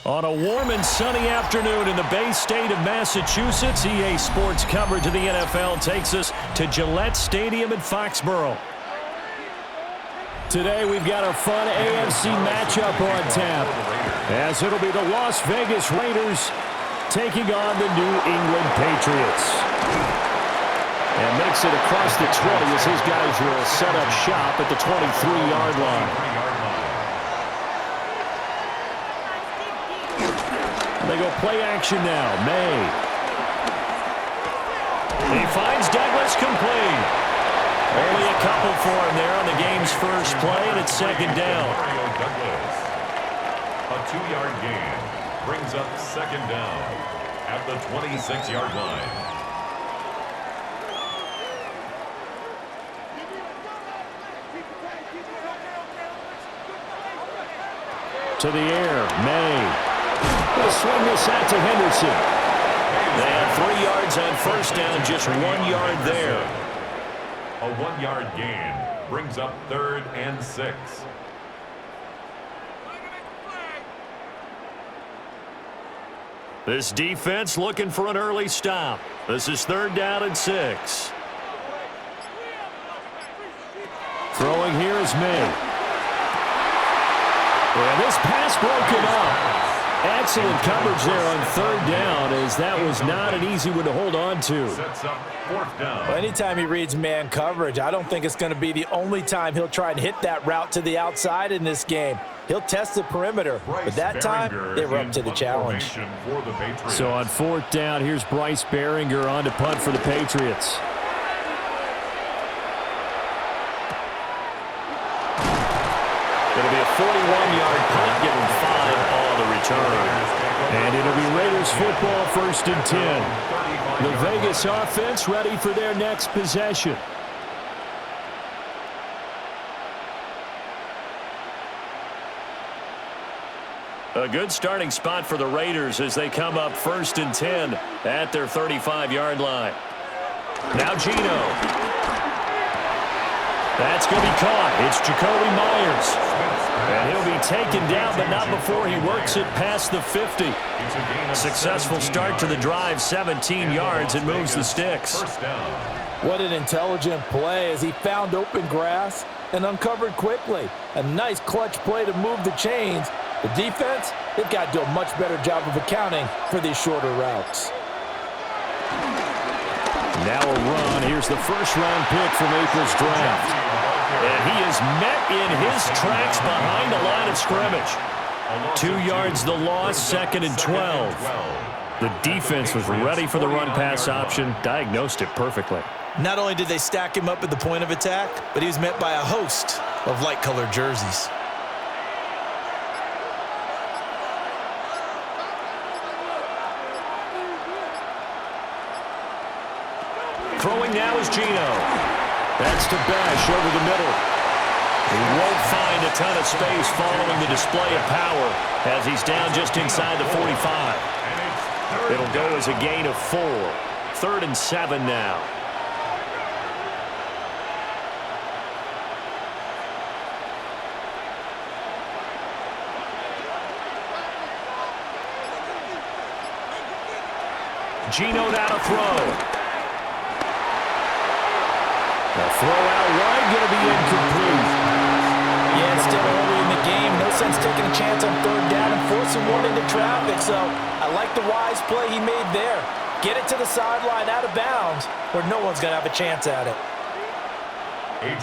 On a warm and sunny afternoon in the Bay State of Massachusetts, EA Sports coverage of the NFL takes us to Gillette Stadium in Foxborough. Today we've got a fun AFC matchup on tap, as it'll be the Las Vegas Raiders taking on the New England Patriots. And makes it across the 20 as his guys will set up shop at the 23-yard line. They go play action now. May. He finds Douglas complete. Only a couple for him there on the game's first play, and it's second down. A 2-yard gain brings up second down at the 26-yard line. To the air, May. He'll swing this out to Henderson. They have 3 yards on first down, just 1 yard there. A 1-yard gain brings up 3rd and 6. This defense looking for an early stop. This is 3rd down and 6. Throwing here is May. And this pass broken up. Excellent coverage there on 3rd down, as that was not an easy one to hold on to. Sets up 4th down. Well, anytime he reads man coverage, I don't think it's going to be the only time he'll try and hit that route to the outside in this game. He'll test the perimeter, but that time they were up to the challenge. So on 4th down, here's Bryce Behringer on to punt for the Patriots. It'll be a 41-yard punt, giving 5 on the return. And it'll be Raiders football, 1st and 10. The Vegas offense ready for their next possession. A good starting spot for the Raiders as they come up 1st and 10 at their 35-yard line. Now Gino. That's going to be caught. It's Jacoby Myers. And he'll be taken down, but not before he works it past the 50. Successful start to the drive, 17 yards, and moves the sticks. What an intelligent play as he found open grass and uncovered quickly. A nice clutch play to move the chains. The defense, they've got to do a much better job of accounting for these shorter routes. Now a run. Here's the first-round pick from April's draft. And he is met in his tracks behind the line of scrimmage. 2 yards the loss, 2nd and 12. The defense was ready for the run-pass option, diagnosed it perfectly. Not only did they stack him up at the point of attack, but he was met by a host of light-colored jerseys. Throwing now is Gino. That's to Bash over the middle. He won't find a ton of space following the display of power as he's down just inside the 45. It'll go as a gain of 4. 3rd and 7 now. Gino now to throw. The throw out wide going to be incomplete. Yeah, it's still early in the game. No sense taking a chance on 3rd down and forcing one into traffic. So I like the wise play he made there. Get it to the sideline out of bounds where no one's going to have a chance at it.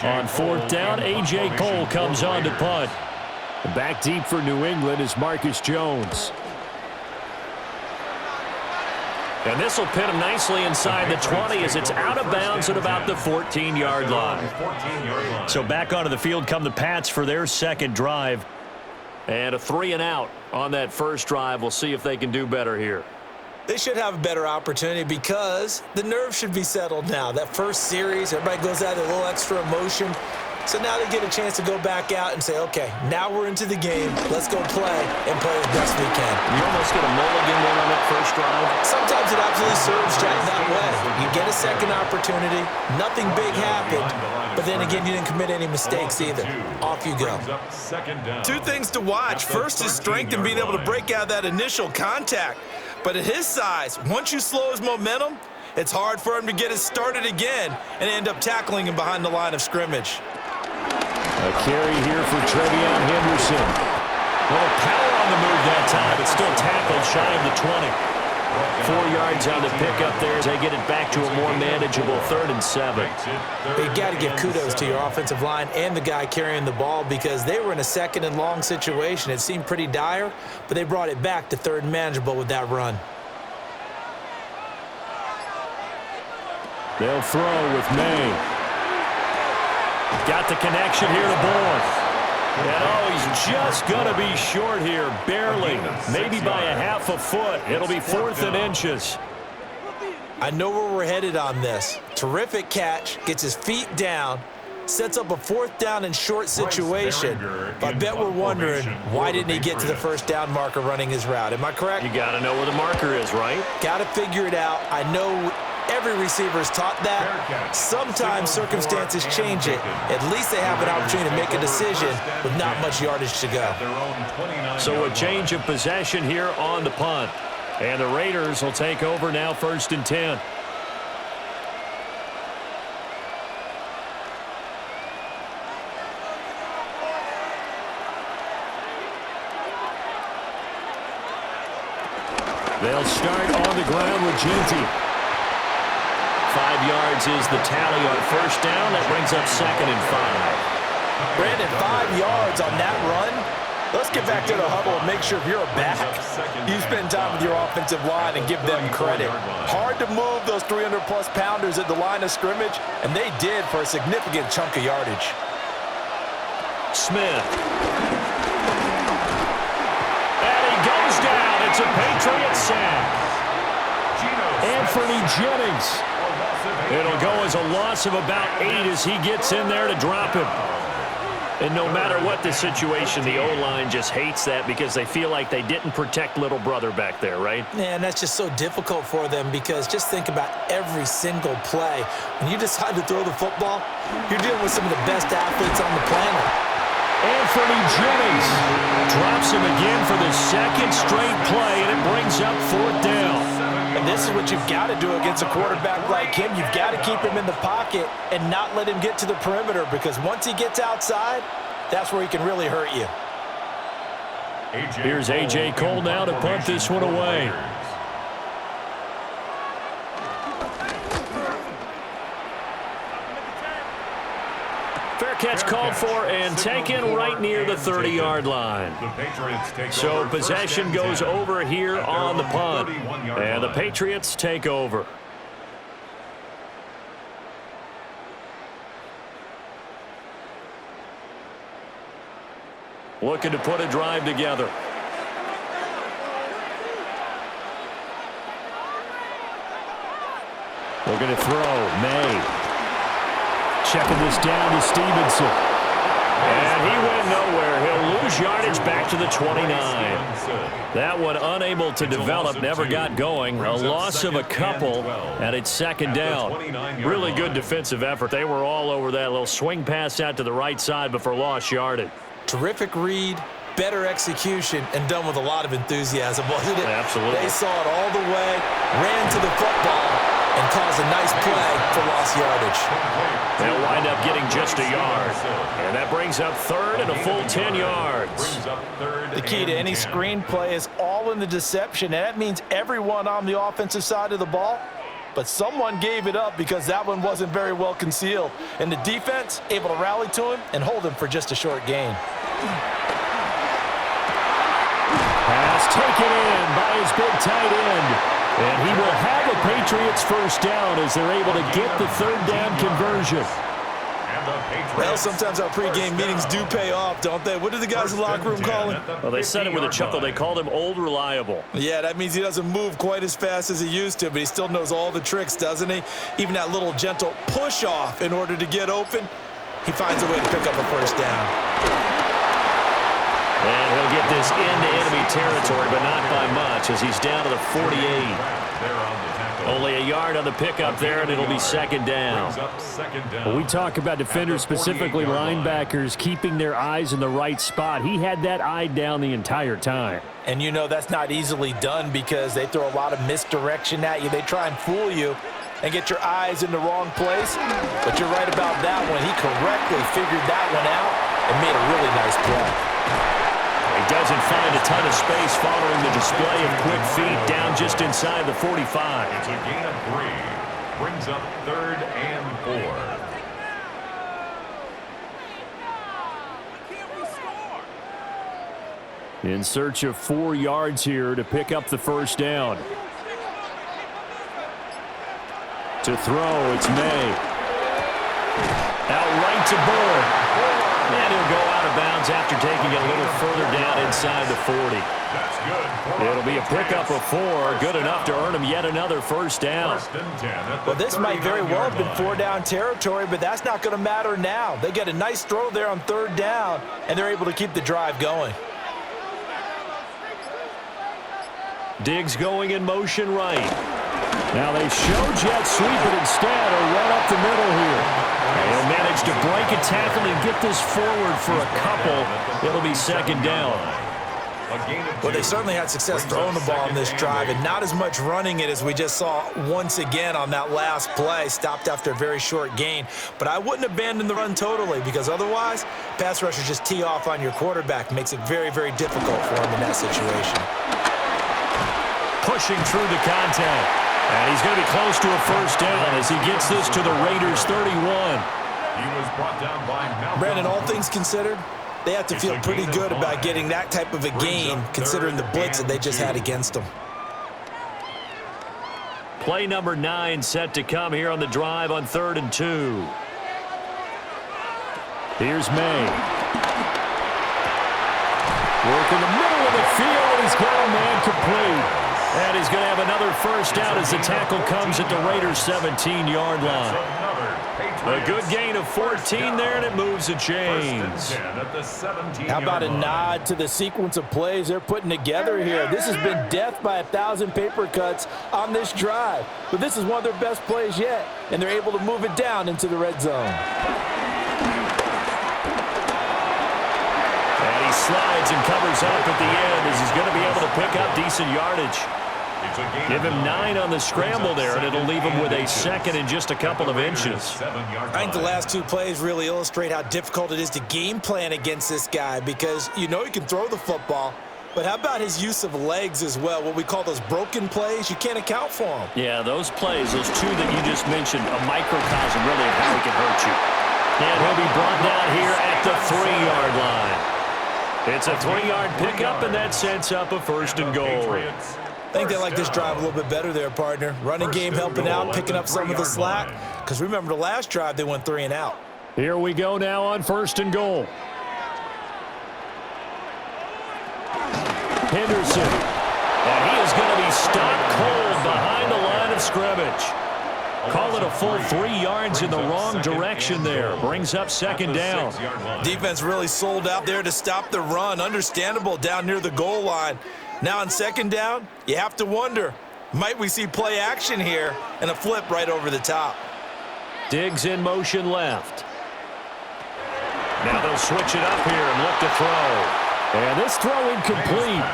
On 4th down, A.J. Cole comes on to punt. Back deep for New England is Marcus Jones. And this will pin him nicely inside the 20 as it's out of bounds at about the 14-yard line. So back onto the field come the Pats for their second drive. And a 3-and-out on that first drive. We'll see if they can do better here. They should have a better opportunity because the nerves should be settled now. That first series, everybody goes out with a little extra emotion. So now they get a chance to go back out and say, okay, now we're into the game. Let's go play and play as best we can. You almost get a mulligan there on that first drive. Sometimes it absolutely serves Jack that way. You get a second opportunity. Nothing big happened. But then again, you didn't commit any mistakes either. Off you go. Two things to watch. First is strength and being able to break out that initial contact. But at his size, once you slow his momentum, it's hard for him to get it started again and end up tackling him behind the line of scrimmage. A carry here for Trevion Henderson. A little power on the move that time, but still tackled shy of the 20. 4 yards on the pickup there as they get it back to a more manageable 3rd and 7. You got to give kudos to your offensive line and the guy carrying the ball because they were in a 2nd and long situation. It seemed pretty dire, but they brought it back to 3rd and manageable with that run. They'll throw with May. Got the connection here to Bourne. And oh, he's just going to be short here, barely, maybe by a half a foot. It'll be 4th and inches. I know where we're headed on this. Terrific catch, gets his feet down, sets up a 4th down and short situation. But I bet we're wondering, why didn't he get to the 1st down marker running his route? Am I correct? You got to know where the marker is, right? Got to figure it out. I know every receiver is taught that. Sometimes circumstances change it. At least they have an opportunity to make a decision with not much yardage to go. So a change of possession here on the punt. And the Raiders will take over now 1st and 10. They'll start on the ground with Ginty. 5 yards is the tally on 1st down. That brings up 2nd and 5. Brandon, 5 yards on that run. Let's get back to the huddle and make sure if you're a back, you spend time with your offensive line and give them credit. Hard to move those 300-plus pounders at the line of scrimmage, and they did for a significant chunk of yardage. Smith. And he goes down. It's a Patriots sack. Anthony Jennings. It'll go as a loss of about 8 as he gets in there to drop him. And no matter what the situation, the O-line just hates that because they feel like they didn't protect little brother back there, right? Yeah, and that's just so difficult for them because just think about every single play. When you decide to throw the football, you're dealing with some of the best athletes on the planet. Anthony Jennings drops him again for the 2nd straight play, and it brings up 4th down. And this is what you've got to do against a quarterback like him. You've got to keep him in the pocket and not let him get to the perimeter because once he gets outside, that's where he can really hurt you. Here's A.J. Cole now to punt this one away. Fair catch called for and taken right near the 30-yard line. So possession goes over here on the punt. And the Patriots take over. Looking to put a drive together. Looking to throw. May. Checking this down to Stevenson. And he went nowhere. He'll lose yardage back to the 29. That one unable to develop, never got going. A loss of a couple, and it's 2nd down. Really good defensive effort. They were all over that little swing pass out to the right side before lost yardage. Terrific read, better execution, and done with a lot of enthusiasm, wasn't it? Absolutely. They saw it all the way, ran to the football, and caused a nice play for lost yardage. They'll wind up getting just a yard. And that brings up 3rd and a full 10 yards. The key to any screenplay is all in the deception, and that means everyone on the offensive side of the ball. But someone gave it up because that one wasn't very well concealed. And the defense able to rally to him and hold him for just a short gain. Pass taken in by his big tight end. And he will have a Patriots 1st down as they're able to get the 3rd down conversion. Well, sometimes our pregame meetings do pay off, don't they? What do the guys in the locker room call him? Well, they said it with a chuckle. They called him Old Reliable. Yeah, that means he doesn't move quite as fast as he used to, but he still knows all the tricks, doesn't he? Even that little gentle push-off in order to get open. He finds a way to pick up a first down. And he'll get this into enemy territory, but not by much, as he's down to the 48. Only a yard on the pickup there, and it'll be second down. Well, we talk about defenders, specifically linebackers, keeping their eyes in the right spot. He had that eye down the entire time. And you know that's not easily done because they throw a lot of misdirection at you. They try and fool you and get your eyes in the wrong place. But you're right about that one. He correctly figured that one out and made a really nice play. He doesn't find a ton of space following the display of quick feet down just inside the 45. It's a gain of 3. Brings up 3rd and 4. In search of 4 yards here to pick up the first down. To throw, it's May. Out right to Bourne. And he'll go out of bounds after taking it a little further down inside the 40. That's good. It'll be a pickup of 4, good enough to earn him yet another first down. First and 10 at the Well, this might very well have been 39-yard line. 4-down territory, but that's not going to matter now. They get a nice throw there on 3rd down, and they're able to keep the drive going. Diggs going in motion right. Now they show jet sweep, but instead a run up the middle here. He'll manage to break a tackle and get this forward for a couple. It'll be second down. Well, they certainly had success throwing the ball in this drive and not as much running it as we just saw once again on that last play. Stopped after a very short gain. But I wouldn't abandon the run totally because otherwise, pass rushers just tee off on your quarterback. Makes it very, very difficult for him in that situation. Pushing through the contact. And he's going to be close to a first down as he gets this to the Raiders' 31. He was brought down by Malcolm. Brandon, all things considered, they have to feel pretty good about getting that type of a gain considering the blitz that they just had against them. Play number 9 set to come here on the drive on 3rd and 2. Here's May. Work in the middle of the field, and he's got a man complete. And he's going to have another first down as the tackle comes at the Raiders' 17-yard line. A good gain of 14 there, and it moves the chains. How about a nod to the sequence of plays they're putting together here? This has been death by 1,000 paper cuts on this drive. But this is one of their best plays yet, and they're able to move it down into the red zone. And he slides and covers up at the end as he's going to be able to pick up decent yardage. Give him 9 on the scramble there, and it'll leave him with a second and just a couple of inches. I think the last 2 plays really illustrate how difficult it is to game plan against this guy because you know he can throw the football, but how about his use of legs as well, what we call those broken plays? You can't account for them. Yeah, those plays, those 2 that you just mentioned, a microcosm really of how he can hurt you. And he'll be brought down here at the 3-yard line. It's a 3-yard pickup, and that sets up a first and goal. I think they like this drive a little bit better there, partner. Running game helping out, picking up some of the slack. Because remember the last drive, they went 3 and out. Here we go now on 1st and goal. Henderson. And he is going to be stopped cold behind the line of scrimmage. Call it a full 3 yards in the wrong direction there. Brings up second down. Defense really sold out there to stop the run. Understandable down near the goal line. Now on second down, you have to wonder, might we see play action here and a flip right over the top? Diggs in motion left. Now they'll switch it up here and look to throw. And this throw incomplete.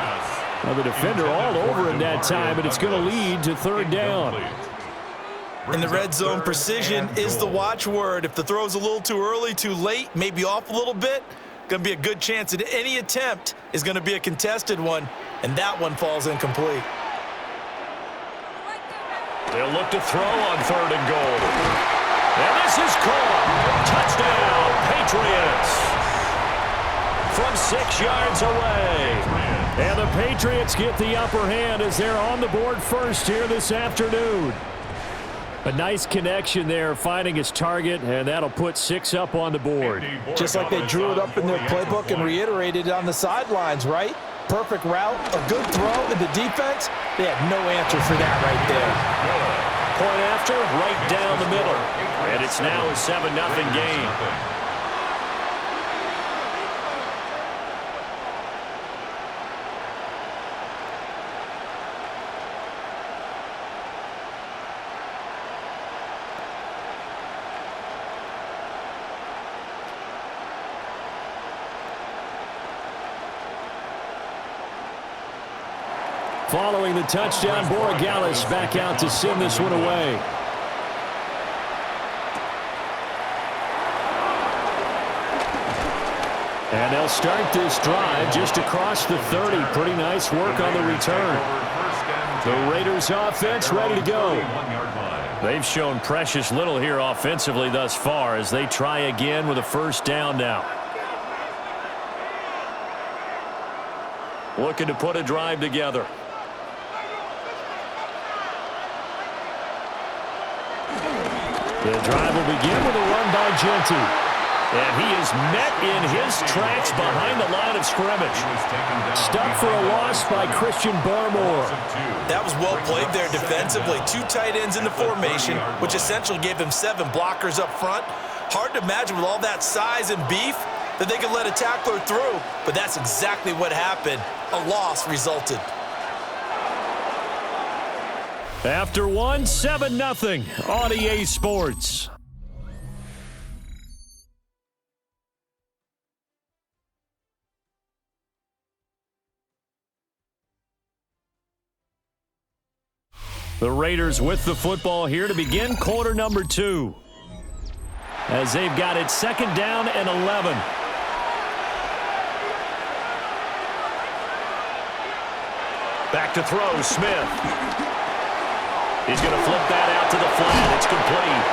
Now the defender all over him that time, and it's going to lead to 3rd down. In the red zone, precision is the watchword. If the throw's a little too early, too late, maybe off a little bit, going to be a good chance that any attempt is going to be a contested one, and that one falls incomplete. They'll look to throw on 3rd and goal. And this is caught. Touchdown, Patriots. From 6 yards away. And the Patriots get the upper hand as they're on the board first here this afternoon. A nice connection there, finding his target, and that'll put 6 up on the board. Just like they drew it up in their playbook and reiterated it on the sidelines, right? Perfect route, a good throw, and the defense, they had no answer for that right there. Point after, right down the middle. And it's now a 7-0 game. Following the touchdown, Borregales back out to send this one away. And they'll start this drive just across the 30. Pretty nice work on the return. The Raiders offense ready to go. They've shown precious little here offensively thus far as they try again with a first down now. Looking to put a drive together. The drive will begin with a run by Genty. And he is met in his tracks behind the line of scrimmage. Stuck for a loss by Christian Barmore. That was well played there defensively. 2 tight ends in the formation, which essentially gave him 7 blockers up front. Hard to imagine with all that size and beef that they could let a tackler through, but that's exactly what happened. A loss resulted. After one, 7-0 on EA Sports. The Raiders with the football here to begin quarter number 2. As they've got it 2nd down and 11. Back to throw, Smith. He's going to flip that out to the flat. It's complete.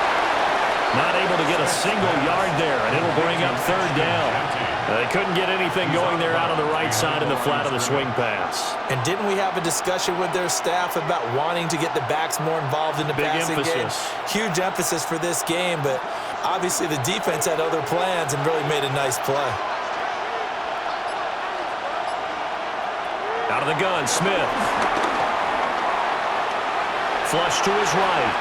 Not able to get a single yard there, and it'll bring up 3rd down. They couldn't get anything going there out on the right side in the flat of the swing pass. And didn't we have a discussion with their staff about wanting to get the backs more involved in the passing game? Huge emphasis for this game, but obviously the defense had other plans and really made a nice play. Out of the gun, Smith. Flush to his right.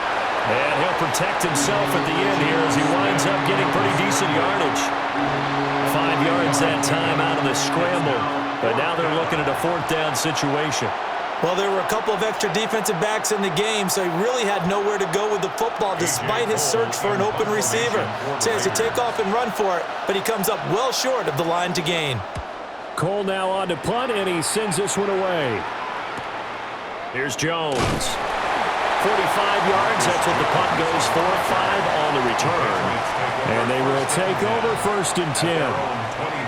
And he'll protect himself at the end here as he winds up getting pretty decent yardage. 5 yards that time out of the scramble. But now they're looking at a 4th down situation. Well, there were a couple of extra defensive backs in the game, so he really had nowhere to go with the football despite his search for an open receiver. So he has to take off and run for it, but he comes up well short of the line to gain. Cole now on to punt, and he sends this one away. Here's Jones. 45 yards, that's what the punt goes for. 5 on the return. And they will take over 1st and 10.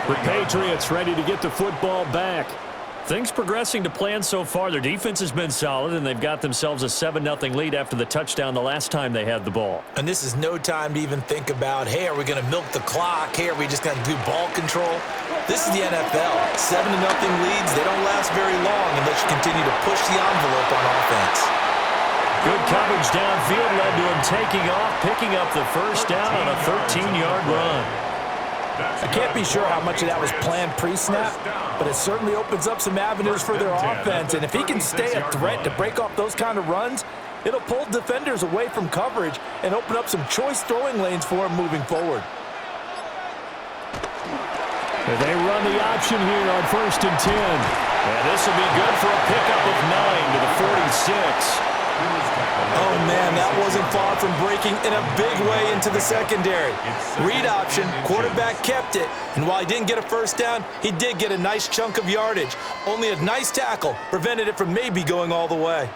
The Patriots ready to get the football back. Things progressing to plan so far. Their defense has been solid, and they've got themselves a 7-0 lead after the touchdown the last time they had the ball. And this is no time to even think about, hey, are we going to milk the clock? Hey, are we just going to do ball control? This is the NFL. 7-0 leads, they don't last very long unless you continue to push the envelope on offense. Good coverage downfield led to him taking off, picking up the first down on a 13-yard run. I can't be sure how much of that was planned pre-snap, but it certainly opens up some avenues for their offense. And if he can stay a threat to break off those kind of runs, it'll pull defenders away from coverage and open up some choice throwing lanes for him moving forward. They run the option here on 1st and 10. And this will be good for a pickup of 9 to the 46. Oh, man, that wasn't far from breaking in a big way into the secondary. Read option, quarterback kept it, and while he didn't get a first down, he did get a nice chunk of yardage. Only a nice tackle prevented it from maybe going all the way.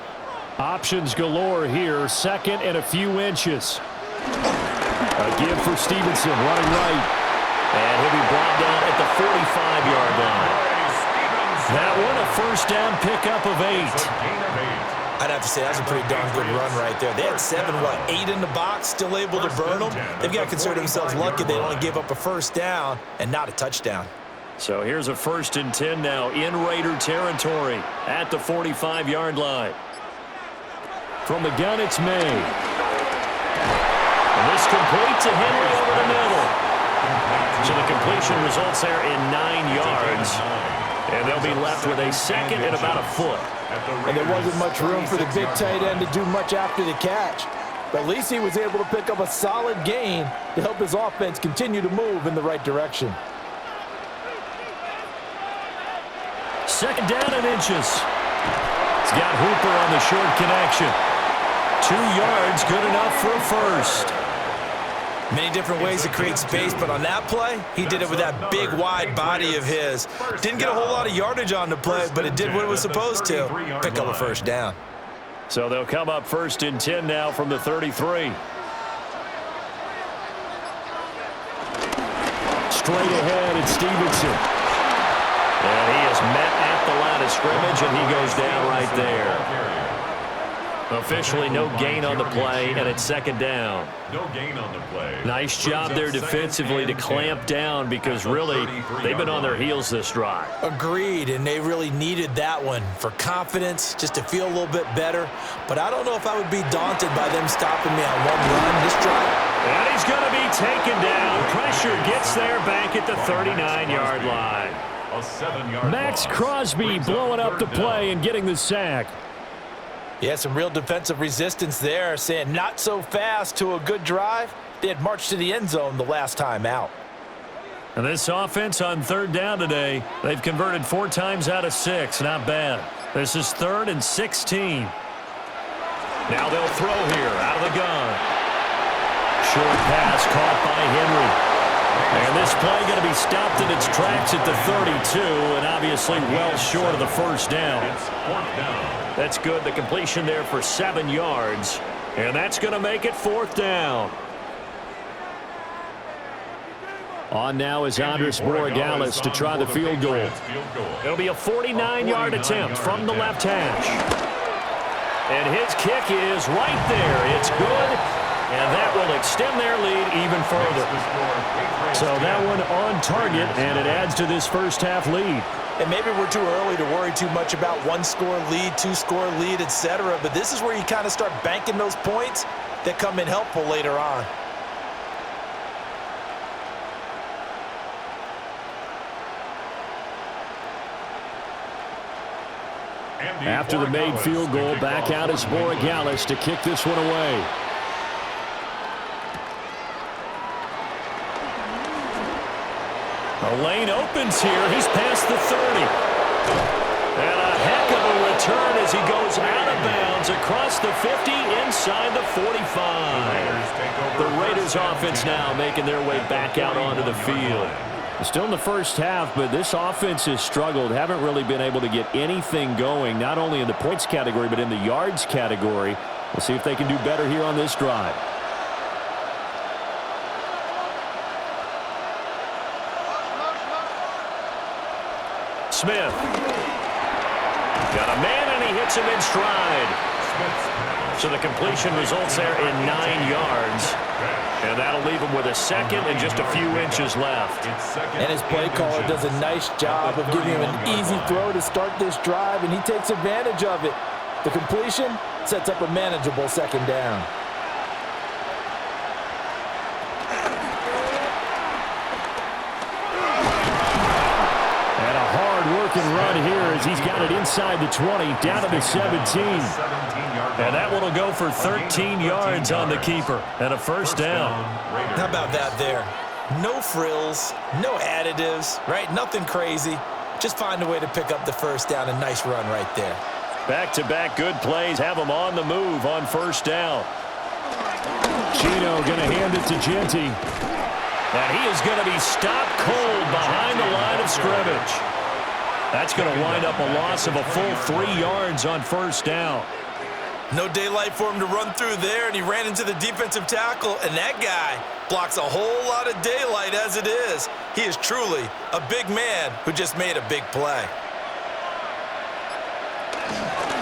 Options galore here, 2nd and a few inches. A give for Stevenson, running right. And he'll be brought down at the 45-yard line. That one, a first down pickup of 8. I'd have to say that's a pretty darn good run right there. They had 8 in the box, still able to burn them. They've got to consider themselves lucky they only gave up a first down and not a touchdown. So here's a 1st and 10 now in Raider territory at the 45-yard line. From the gun, it's May. And this complete to Henry over the middle. So the completion results there in 9 yards. And they'll be left with a 2nd and about a foot. And there wasn't much room for the big tight end to do much after the catch. But at least he was able to pick up a solid gain to help his offense continue to move in the right direction. 2nd down and inches. He's got Hooper on the short connection. 2 yards, good enough for a first. Many different ways to create space, but on that play, he did it with that big, wide body of his. Didn't get a whole lot of yardage on the play, but it did what it was supposed to. Pick up a first down. So they'll come up 1st and 10 now from the 33. Straight ahead, it's Stevenson. And he is met at the line of scrimmage, and he goes down right there. Officially no gain on the play, and it's 2nd down. No gain on the play. Nice job there defensively to clamp down because really they've been on their heels this drive. Agreed, and they really needed that one for confidence, just to feel a little bit better. But I don't know if I would be daunted by them stopping me on one run this drive. And he's going to be taken down. Pressure gets there back at the 39-yard line. A 7-yard Max loss. Crosby blowing up the play and getting the sack. Yeah, some real defensive resistance there, saying not so fast to a good drive. They had marched to the end zone the last time out. And this offense on 3rd down today, they've converted 4 times out of 6. Not bad. This is 3rd and 16. Now they'll throw here out of the gun. Short pass caught by Henry. And this play going to be stopped in its tracks at the 32, and obviously well short of the first down. It's 4th down. That's good. The completion there for 7 yards. And that's going to make it 4th down. On now is Andres Borregales to try the field goal. It'll be a 49-yard attempt from the left hash. And his kick is right there. It's good. And that will extend their lead even further. So that one on target, and it adds to this first half lead. And maybe we're too early to worry too much about 1-score lead, 2-score lead, etc. But this is where you kind of start banking those points that come in helpful later on. After the made field goal, back out is Borregales to kick this one away. The lane opens here. He's past the 30. And a heck of a return as he goes out of bounds across the 50 inside the 45. The Raiders offense now making their way back out onto the field. Still in the first half, but this offense has struggled. Haven't really been able to get anything going, not only in the points category, but in the yards category. We'll see if they can do better here on this drive. Smith. Got a man, and he hits him in stride. So the completion results there in 9 yards. And that'll leave him with a 2nd and just a few inches left. And his play caller does a nice job of giving him an easy throw to start this drive, and he takes advantage of it. The completion sets up a manageable 2nd down. And a hard-working run here as he's got it inside the 20, down to the 17. And that one will go for 13 yards on the keeper and a first down. How about that there? No frills, no additives, right? Nothing crazy. Just find a way to pick up the first down. A nice run right there. Back-to-back good plays have him on the move on first down. Chino going to hand it to Genty. And he is going to be stopped cold behind the line of scrimmage. That's going to wind up a loss of a full 3 yards on first down. No daylight for him to run through there, and he ran into the defensive tackle, and that guy blocks a whole lot of daylight as it is. He is truly a big man who just made a big play.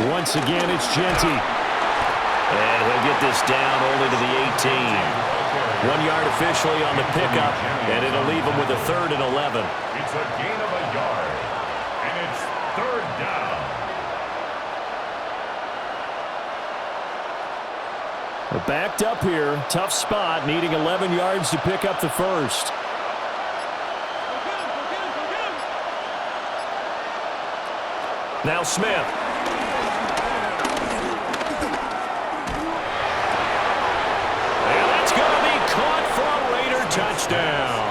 Once again, it's Genty. And he'll get this down only to the 18. 1 yard officially on the pickup, and it'll leave him with a 3rd and 11. It's a gain of a yard, and it's 3rd down. We're backed up here. Tough spot, needing 11 yards to pick up the first. Now Smith. And that's going to be caught for a Raider touchdown.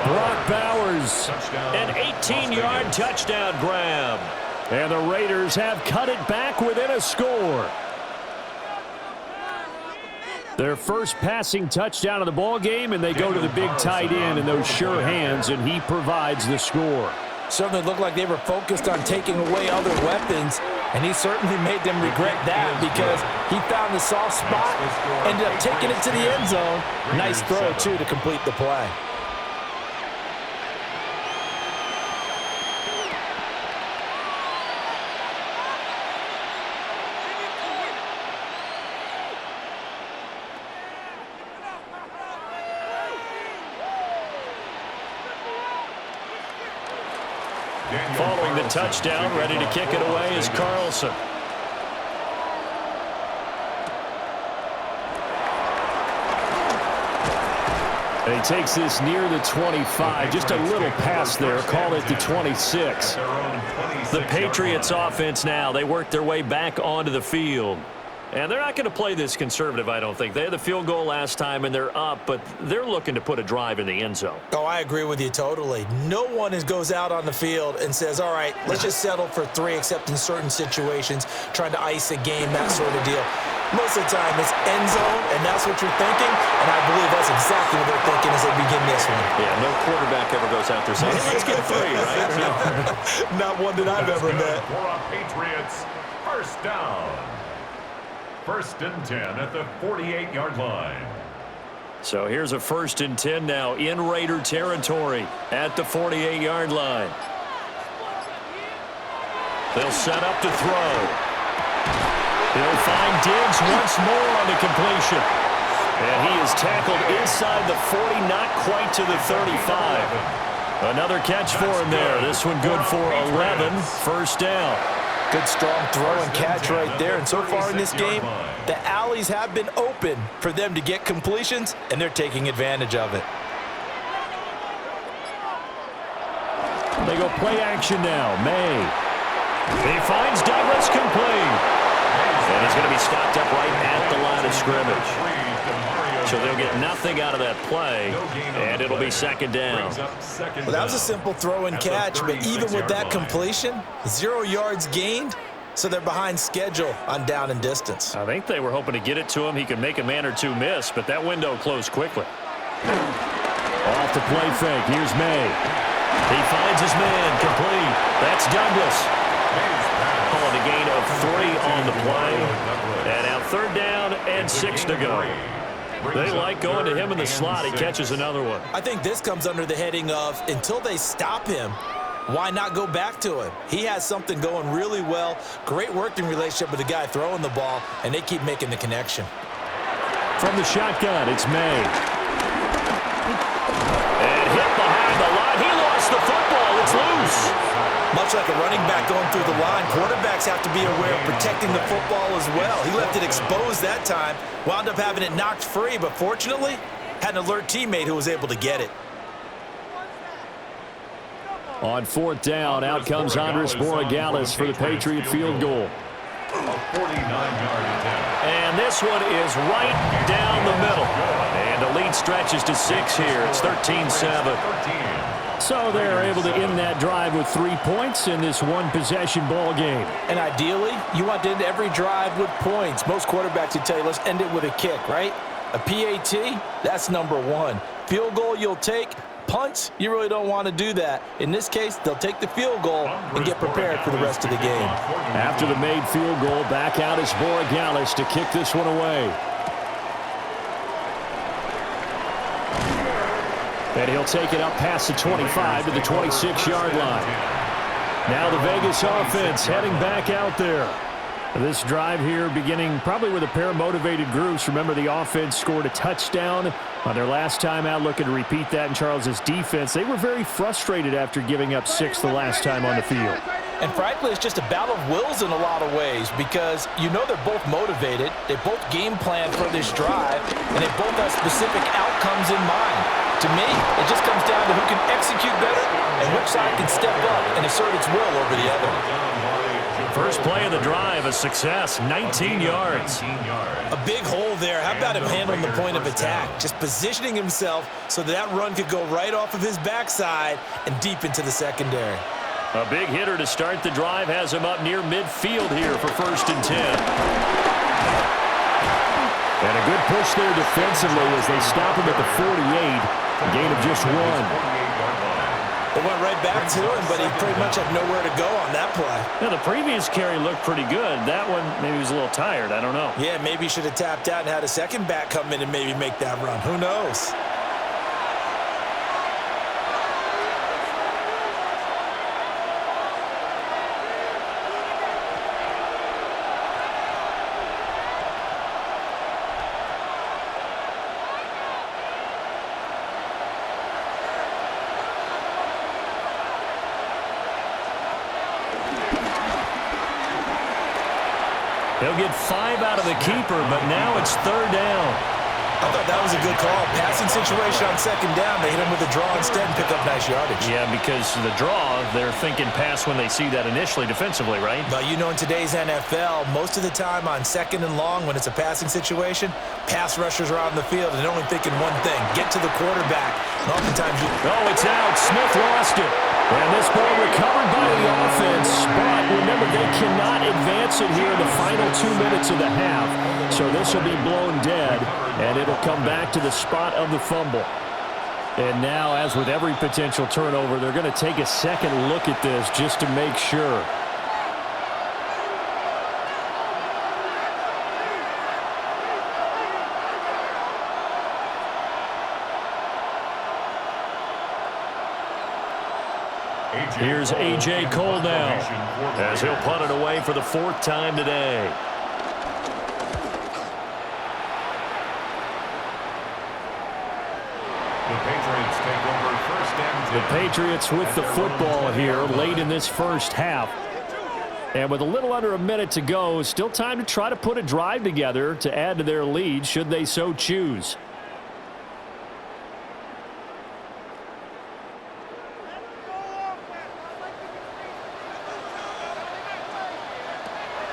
Brock Bowers, an 18-yard touchdown grab. And the Raiders have cut it back within a score. Their first passing touchdown of the ball game, and they go to the big tight end in those sure hands, and he provides the score. Certainly looked like they were focused on taking away other weapons, and he certainly made them regret that because he found the soft spot, ended up taking it to the end zone. Nice throw, too, to complete the play. Following the touchdown, ready to kick it away is Carlson. And he takes this near the 25, just a little pass there, call it the 26. The Patriots offense now, they work their way back onto the field. And they're not going to play this conservative, I don't think. They had the field goal last time, and they're up, but they're looking to put a drive in the end zone. Oh, I agree with you totally. No one goes out on the field and says, all right, let's just settle for 3, except in certain situations, trying to ice a game, that sort of deal. Most of the time, it's end zone, and that's what you're thinking, and I believe that's exactly what they're thinking as they begin this one. Yeah, no quarterback ever goes out there saying, let's get 3, right? Not one that I've ever met. For a Patriots first down. 1st and 10 at the 48-yard line. So here's a 1st and 10 now in Raider territory at the 48-yard line. They'll set up to throw. He'll find Diggs once more on the completion. And he is tackled inside the 40, not quite to the 35. Another catch for him there. This one good for 11, 1st down. Good strong throw and catch right there. And so far in this game, the alleys have been open for them to get completions, and they're taking advantage of it. They go play action now. May. He finds Douglas complete. And he's going to be stopped up right at the line of scrimmage. So they'll get nothing out of that play, and it'll be 2nd down. Well, that was a simple throw and catch, but even with that completion, 0 yards gained, so they're behind schedule on down and distance. I think they were hoping to get it to him. He could make a man or two miss, but that window closed quickly. Off the play fake. Here's May. He finds his man complete. That's Douglas. Calling a gain of 3 on the play. And now 3rd down and 6 to go. They like going to him in the slot. He catches another one. I think this comes under the heading of until they stop him, why not go back to him? He has something going really well. Great working relationship with the guy throwing the ball, and they keep making the connection. From the shotgun, it's May. And hit behind the line. He lost the football. It's loose. Much like a running back going through the line, quarterbacks have to be aware of protecting the football as well. He left it exposed that time, wound up having it knocked free, but fortunately, had an alert teammate who was able to get it. On 4th down, out comes Andres Borregales for the Patriot field goal. A 49-yard attempt. And this one is right down the middle. And the lead stretches to 6 here. It's 13-7. So they're able to end that drive with 3 points in this one-possession ball game. And ideally, you want to end every drive with points. Most quarterbacks would tell you, let's end it with a kick, right? A PAT, that's number 1. Field goal you'll take. Punts, you really don't want to do that. In this case, they'll take the field goal and get prepared for the rest of the game. After the made field goal, back out is Borregales to kick this one away. And he'll take it up past the 25 to the 26-yard line. Now the Vegas offense heading back out there. This drive here beginning probably with a pair of motivated groups. Remember, the offense scored a touchdown on their last time out, looking to repeat that in Charles's defense. They were very frustrated after giving up 6 the last time on the field. And frankly, it's just a battle of wills in a lot of ways because you know they're both motivated, they both game plan for this drive, and they both have specific outcomes in mind. To me, it just comes down to who can execute better and which side can step up and assert its will over the other. First play of the drive, a success, 19 yards. A big hole there. How about him handling the point of attack? Just positioning himself so that run could go right off of his backside and deep into the secondary. A big hitter to start the drive has him up near midfield here for 1st and 10. And a good push there defensively as they stop him at the 48. A gain of just 1. They went right back to him, but he pretty much had nowhere to go on that play. Now, the previous carry looked pretty good. That one, maybe he was a little tired. I don't know. Yeah, maybe he should have tapped out and had a second back come in and maybe make that run. Who knows? He'll get 5 out of the keeper, but now it's 3rd down. I thought that was a good call. Passing situation on 2nd down. They hit him with a draw instead and pick up nice yardage. Yeah, because the draw, they're thinking pass when they see that initially defensively, right? But you know, in today's NFL, most of the time on 2nd and long, when it's a passing situation, pass rushers are out in the field and they're only thinking one thing, get to the quarterback. And oftentimes Oh, it's out. Smith lost it. And this ball recovered by the offense. But remember, they cannot advance it here in the final 2 minutes of the half. So this will be blown dead, and it'll come back to the spot of the fumble. And now, as with every potential turnover, they're going to take a second look at this just to make sure. Here's A.J. Cole now, as he'll punt it away for the 4th time today. The Patriots with the football here late in this first half. And with a little under a minute to go, still time to try to put a drive together to add to their lead should they so choose.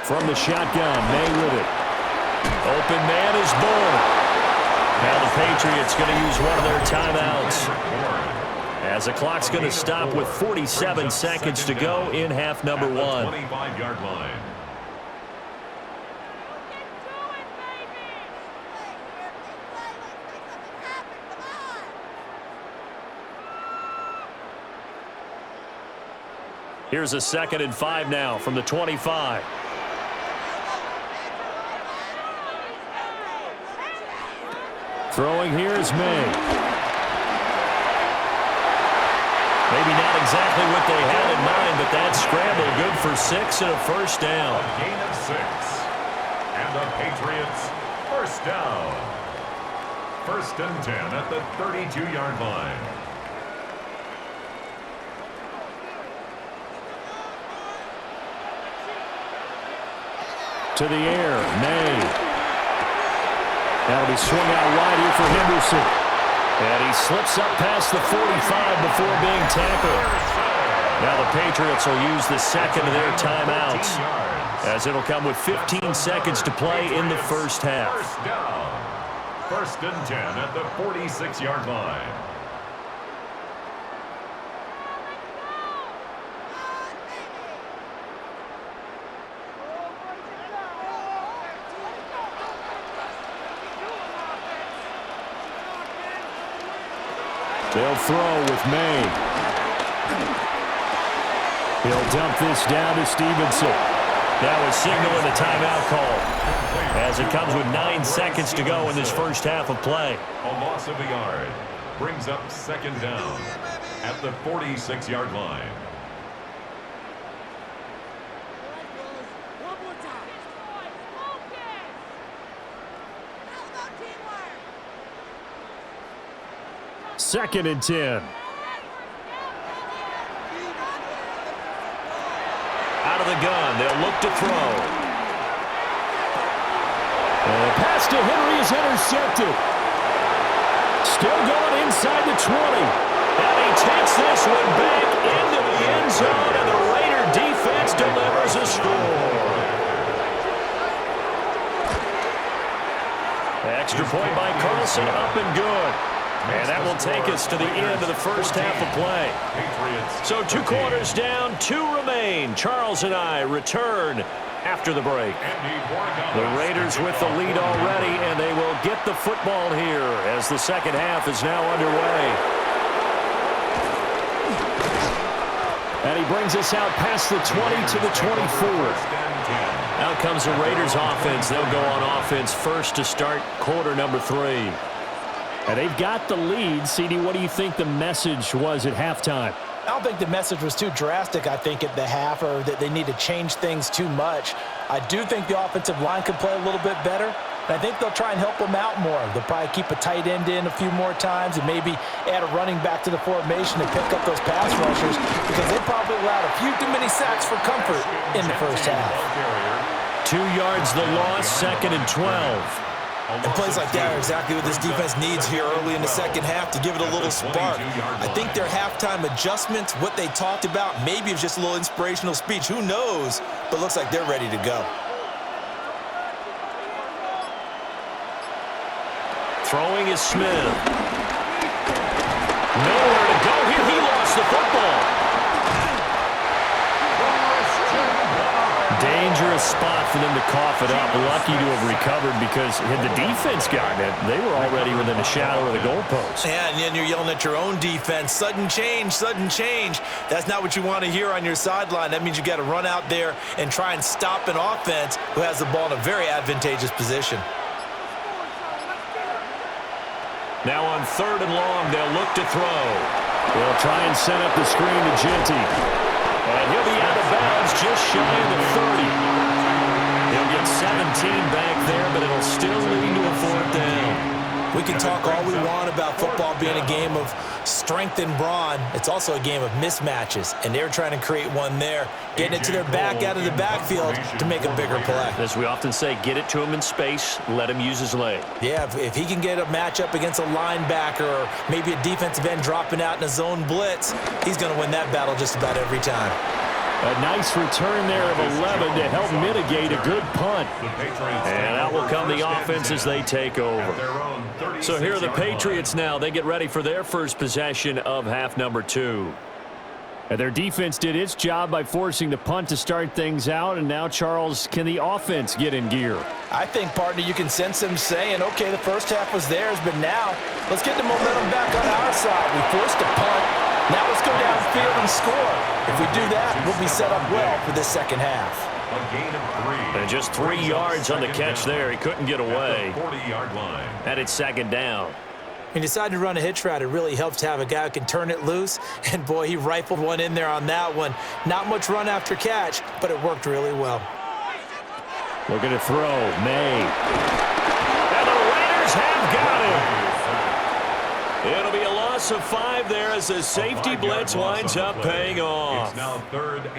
From the shotgun, May with it. Open man is born. Now the Patriots going to use one of their timeouts, as the clock's going to stop with 47 seconds to go in half number 1. 25-yard line. Here's a 2nd and 5 now from the 25. Throwing here is May. Maybe not exactly what they had in mind, but that scramble good for 6 and a 1st down. A gain of 6. And the Patriots, 1st down. 1st and 10 at the 32-yard line. To the air, May. That'll be swung out wide here for Henderson. And he slips up past the 45 before being tackled. Now the Patriots will use the 2nd of their timeouts, as it'll come with 15 seconds to play in the first half. 1st down. 1st and 10 at the 46-yard line. They'll throw with May. He'll dump this down to Stevenson. That was signaling the timeout call, as it comes with 9 seconds to go in this first half of play. A loss of a yard brings up 2nd down at the 46-yard line. Second and 10. Out of the gun, they'll look to throw. And the pass to Henry is intercepted. Still going inside the 20. And he takes this one back into the end zone, and the Raider defense delivers a score. Extra point by Carlson, up and good. And that will take us to the end of the first half of play. So 2 quarters down, 2 remain. Charles and I return after the break. The Raiders with the lead already, and they will get the football here as the second half is now underway. And he brings us out past the 20 to the 24. Out comes the Raiders offense. They'll go on offense first to start quarter number 3. And they've got the lead. CD, what do you think the message was at halftime? I don't think the message was too drastic, I think, at the half, or that they need to change things too much. I do think the offensive line could play a little bit better. And I think they'll try and help them out more. They'll probably keep a tight end in a few more times and maybe add a running back to the formation to pick up those pass rushers, because they probably allowed a few too many sacks for comfort in the first half. 2 yards the loss, 2nd and 12. And plays like that are exactly what this defense needs here early in the second half to give it a little spark. I think their halftime adjustments, what they talked about, maybe it was just a little inspirational speech. Who knows? But looks like they're ready to go. Throwing is Smith. Nowhere to go here. He lost the football. Dangerous spot for them to cough it up. Lucky to have recovered, because had the defense gotten it, they were already within the shadow of the goalpost. Yeah, and then you're yelling at your own defense. Sudden change, sudden change. That's not what you want to hear on your sideline. That means you got to run out there and try and stop an offense who has the ball in a very advantageous position. Now on 3rd and long, they'll look to throw. They'll try and set up the screen to Ginty. And he'll be out of bounds just shy of the 30. He'll get 17 back there, but it'll still lead to a 4th down. We can talk all we want about football being a game of strength and brawn. It's also a game of mismatches, and they're trying to create one there, getting it to their back out of the backfield to make a bigger play. As we often say, get it to him in space, let him use his leg. Yeah, if he can get a matchup against a linebacker or maybe a defensive end dropping out in a zone blitz, he's going to win that battle just about every time. A nice return there of 11 to help mitigate a good punt. And out will come the offense as they take over. So here are the Patriots now. They get ready for their first possession of half number 2. And their defense did its job by forcing the punt to start things out. And now, Charles, can the offense get in gear? I think, partner, you can sense them saying, okay, the first half was theirs, but now let's get the momentum back on our side. We forced a punt. Now let's go downfield and score. If we do that, we'll be set up well for this second half. A gain of 3. And just 3 yards on the catch there. He couldn't get away. 40-yard line. And it's 2nd down. When you decide to run a hitch route, it really helps to have a guy who can turn it loose. And, boy, he rifled one in there on that one. Not much run after catch, but it worked really well. Looking to throw. May. And the Raiders have got him. It'll be a loss of 5 there as the safety blitz winds up paying off.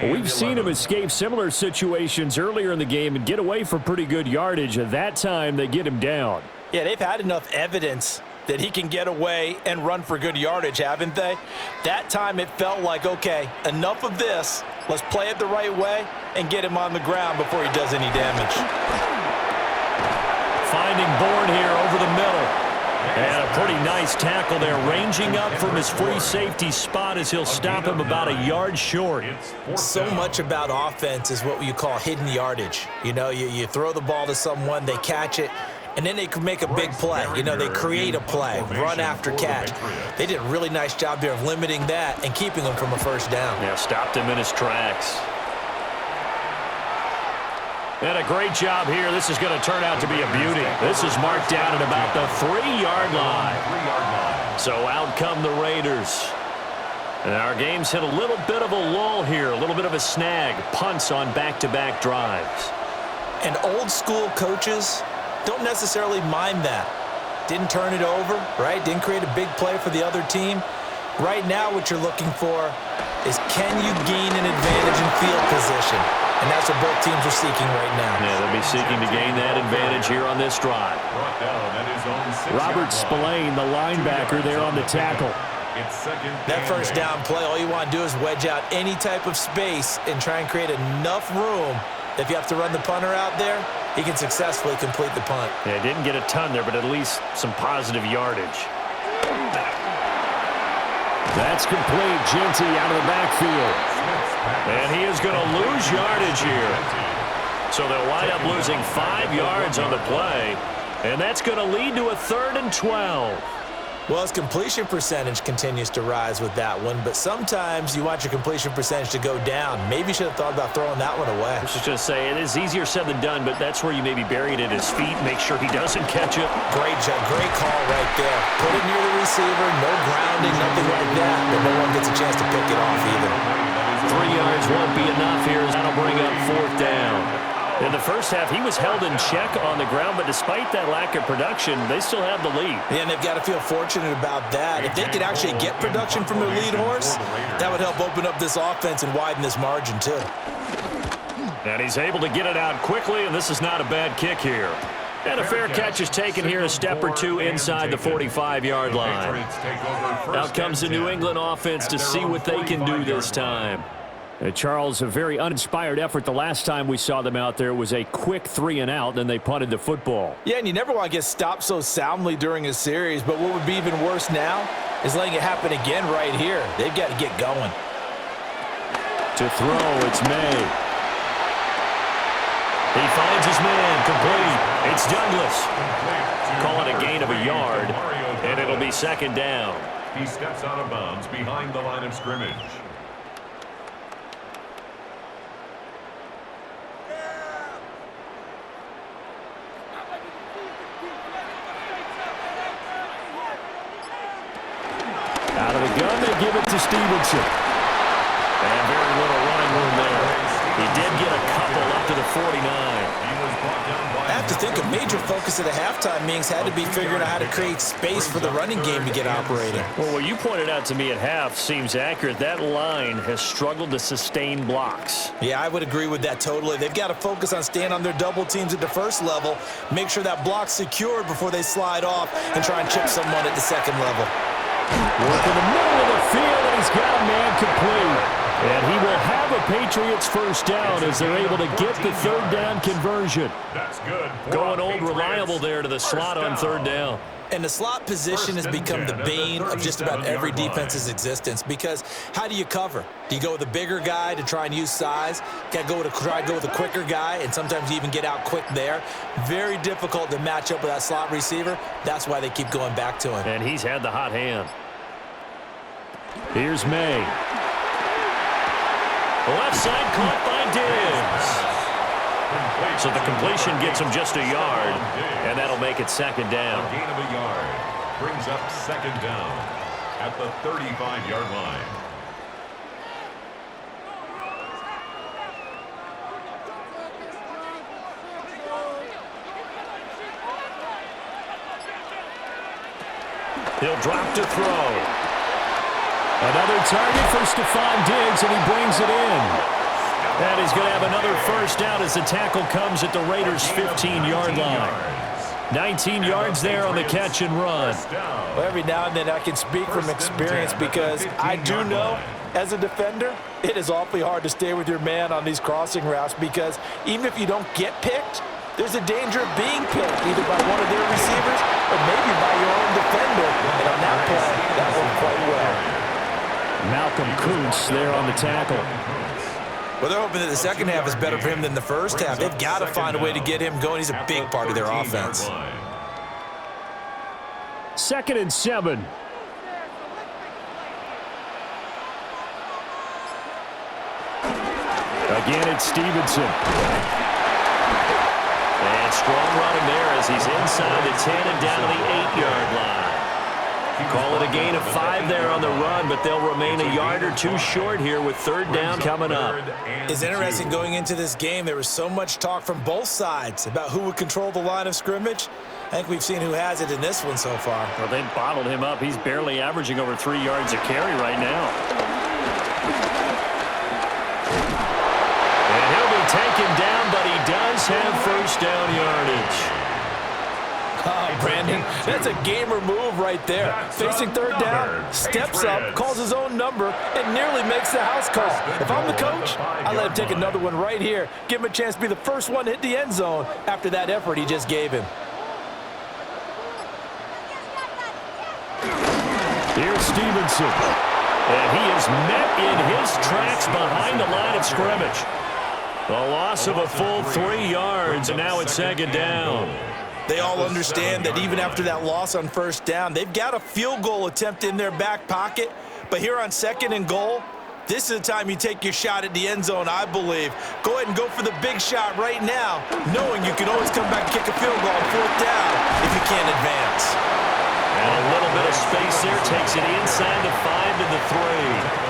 We've seen him escape similar situations earlier in the game and get away for pretty good yardage. At that time, they get him down. Yeah, they've had enough evidence that he can get away and run for good yardage, haven't they? That time it felt like, okay, enough of this. Let's play it the right way and get him on the ground before he does any damage. Finding Bourne here over the middle. And a pretty nice tackle there, ranging up from his free safety spot as he'll stop him about a yard short. So much about offense is what you call hidden yardage. You know, you throw the ball to someone, they catch it, and then they can make a big play. You know, they create a play, run after catch. They did a really nice job there of limiting that and keeping him from a first down. Yeah, stopped him in his tracks. And a great job here. This is going to turn out to be a beauty. This is marked down at about the 3-yard line. So out come the Raiders. And our game's hit a little bit of a lull here, a little bit of a snag. Punts on back-to-back drives. And old school coaches don't necessarily mind that. Didn't turn it over, right? Didn't create a big play for the other team. Right now what you're looking for is, can you gain an advantage in field position? And that's what both teams are seeking right now. Yeah, they'll be seeking to gain that advantage here on this drive. Robert Spillane, the linebacker, there on the tackle. That first down play, all you want to do is wedge out any type of space and try and create enough room. If you have to run the punter out there, he can successfully complete the punt. Yeah, didn't get a ton there, but at least some positive yardage. That's complete. Ginty out of the backfield. And he is going to lose yardage here. So they'll wind up losing 5 yards on the play, and that's going to lead to a 3rd and 12. Well, his completion percentage continues to rise with that one, but sometimes you want your completion percentage to go down. Maybe you should have thought about throwing that one away. I was just going to say, it is easier said than done, but that's where you maybe bury it at his feet, make sure he doesn't catch it. Great job, great call right there. Put it near the receiver, no grounding, nothing like that, but no one gets a chance to pick it off either. 3 yards won't be enough here. That'll bring up 4th down. In the first half, he was held in check on the ground, but despite that lack of production, they still have the lead. Yeah, and they've got to feel fortunate about that. If they could actually get production from their lead horse, that would help open up this offense and widen this margin too. And he's able to get it out quickly, and this is not a bad kick here. And a fair catch is taken here a step or two inside the 45-yard line. Out comes the New England offense to see what they can do this time. Charles, a very uninspired effort. The last time we saw them out there was a quick 3-and-out, then they punted the football. Yeah, and you never want to get stopped so soundly during a series, but what would be even worse now is letting it happen again right here. They've got to get going. To throw, it's May. He finds his man, complete. It's Douglas. Call it a gain of a yard, and it'll be 2nd down. He steps out of bounds behind the line of scrimmage. Out of the gun, they give it to Stevenson. And very little running room there. He did get a couple up to the 49. I have to think a major focus of the halftime meetings had to be figuring out how to create space for the running game to get operating. Well, what you pointed out to me at half seems accurate. That line has struggled to sustain blocks. Yeah, I would agree with that totally. They've got to focus on staying on their double teams at the first level, make sure that block's secured before they slide off and try and chip someone at the second level. Work in the middle of the field, and he's got a man complete. And he will have a Patriots first down as they're able to get the 3rd down conversion. That's good. Going old reliable there to the slot on 3rd down. And the slot position has become the bane of just about every defense's existence because how do you cover? Do you go with a bigger guy to try and use size? Got to try to go with a quicker guy, and sometimes you even get out quick there. Very difficult to match up with that slot receiver. That's why they keep going back to him. And he's had the hot hand. Here's May. Left side caught by Diggs. So the completion gets him just a yard, and that'll make it 2nd down. A gain of a yard brings up 2nd down at the 35-yard line. He'll drop to throw. Another target for Stephon Diggs, and he brings it in. And he's going to have another first down as the tackle comes at the Raiders' 15-yard line. 19 yards there on the catch and run. Well, every now and then I can speak from experience because I do know as a defender, it is awfully hard to stay with your man on these crossing routes because even if you don't get picked, there's a danger of being picked either by one of their receivers or maybe by your own defender. And on that play, that worked quite well. Malcolm Kuntz there on the tackle. Well, they're hoping that the second half is better for him than the first half. They've got to find a way to get him going. He's a big part of their offense. 2nd and 7. Again, it's Stevenson. And strong running there as he's inside the 10 and down to the 8-yard line. Call it a gain of 5 there on the run, but they'll remain a yard or two short here with 3rd down coming up. It's interesting going into this game. There was so much talk from both sides about who would control the line of scrimmage. I think we've seen who has it in this one so far. Well, they've bottled him up. He's barely averaging over 3 yards a carry right now. And he'll be taken down, but he does have first down yardage. Oh, Brandon, that's a gamer move right there. Facing 3rd down, steps up, calls his own number, and nearly makes the house call. If I'm the coach, I let him take another one right here. Give him a chance to be the first one to hit the end zone after that effort he just gave him. Here's Stevenson. And he is met in his tracks behind the line of scrimmage. A loss of a full 3 yards, and now it's second down. They all understand that even after that loss on first down, they've got a field goal attempt in their back pocket. But here on second and goal, this is the time you take your shot at the end zone, I believe. Go ahead and go for the big shot right now, knowing you can always come back and kick a field goal on fourth down if you can't advance. And a little bit of space there takes it inside the 5 to the 3.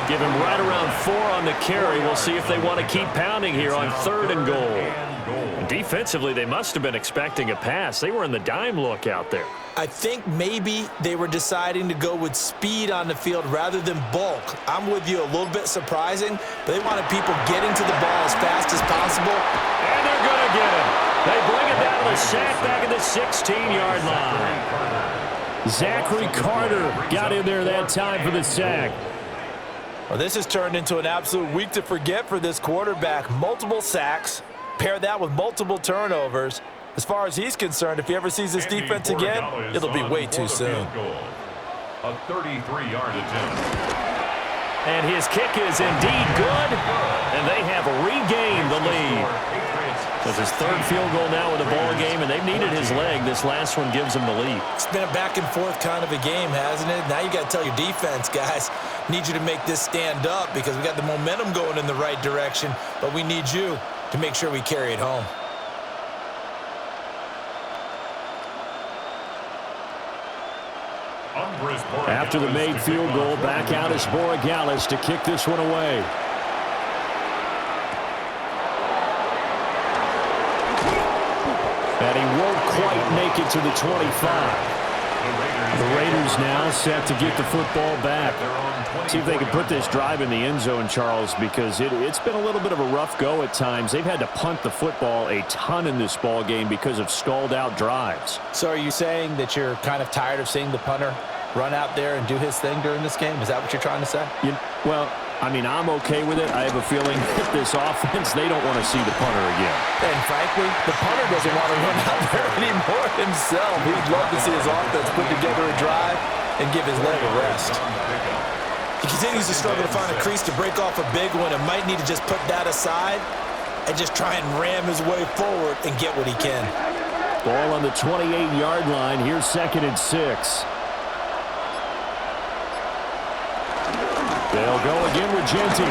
Give him right around 4 on the carry. We'll see if they want to keep pounding here on third and goal. And defensively, they must have been expecting a pass. They were in the dime look out there. I think maybe they were deciding to go with speed on the field rather than bulk. I'm with you, a little bit surprising, but they wanted people getting to the ball as fast as possible. And they're going to get him. They bring it down to the sack back at the 16-yard line. Zachary Carter got in there that time for the sack. Well, this has turned into an absolute week to forget for this quarterback. Multiple sacks, pair that with multiple turnovers. As far as he's concerned, if he ever sees this defense again, it'll be way too soon. A 33-yard attempt. And his kick is indeed good, and they have regained the lead. It's his third field goal now in the ball game, and they've needed his leg. This last one gives them the lead. It's been a back-and-forth kind of a game, hasn't it? Now you got to tell your defense, guys, need you to make this stand up because we got the momentum going in the right direction, but we need you to make sure we carry it home. After the made field goal, back out is Borregales to kick this one away. And he won't quite make it to the 25. The Raiders now set to get the football back. See if they can put this drive in the end zone, Charles, because it's been a little bit of a rough go at times. They've had to punt the football a ton in this ball game because of stalled-out drives. So are you saying that you're kind of tired of seeing the punter run out there and do his thing during this game? Is that what you're trying to say? Well, I mean, I'm okay with it. I have a feeling that this offense, they don't want to see the punter again. And frankly, the punter doesn't want to run out there anymore himself. He'd love to see his offense put together a drive and give his leg a rest. He continues to struggle to find a crease to break off a big one and might need to just put that aside and just try and ram his way forward and get what he can. Ball on the 28-yard line. Here's 2nd and 6. They'll go again with Genty.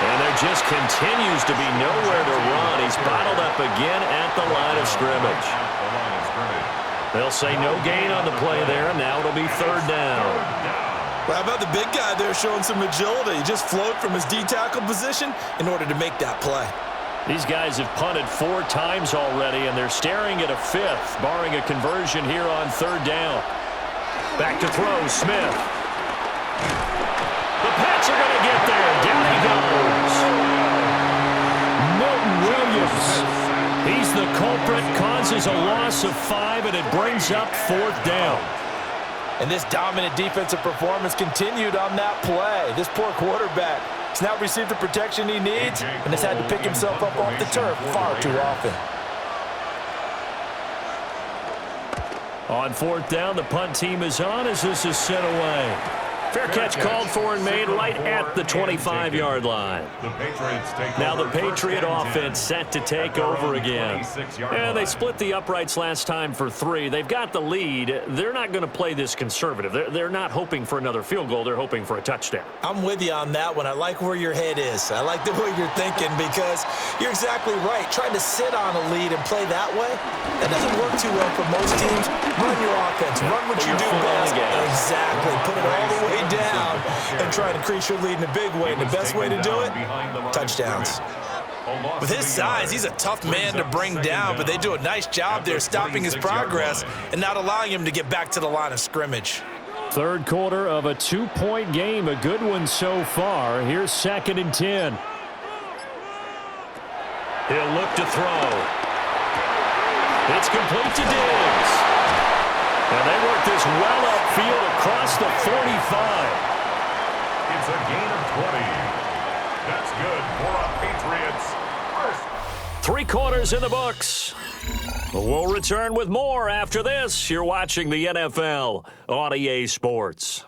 And there just continues to be nowhere to run. He's bottled up again at the line of scrimmage. They'll say no gain on the play there, and now it'll be third down. Well, how about the big guy there showing some agility? He just flowed from his D-tackle position in order to make that play. These guys have punted 4 times already, and they're staring at a 5th, barring a conversion here on third down. Back to throw, Smith. The Pats are going to get there. Down he goes. Milton Williams. He's the culprit, causes a loss of 5, and it brings up 4th down. And this dominant defensive performance continued on that play. This poor quarterback has now received the protection he needs and has had to pick himself up off the turf far too often. On 4th down, the punt team is on as this is sent away. Fair catch called for and made right at the 25-yard line. Now the Patriot offense set to take over again. And they split the uprights last time for 3. They've got the lead. They're not going to play this conservative. They're not hoping for another field goal. They're hoping for a touchdown. I'm with you on that one. I like where your head is. I like the way you're thinking because you're exactly right. Trying to sit on a lead and play that way, that doesn't work too well for most teams. Run your offense. Run what you do best. Exactly. Put it all the way down and try to increase your lead in a big way. And the best way to do it, touchdowns. With his size, he's a tough man to bring down, but they do a nice job there stopping his progress and not allowing him to get back to the line of scrimmage. Third quarter of a 2-point game, a good one so far. Here's 2nd and 10. He'll look to throw. It's complete to Diggs. And they work this well upfield across the 45. It's a gain of 20. That's good for a Patriots first. 3 quarters in the books. We'll return with more after this. You're watching the NFL on EA Sports.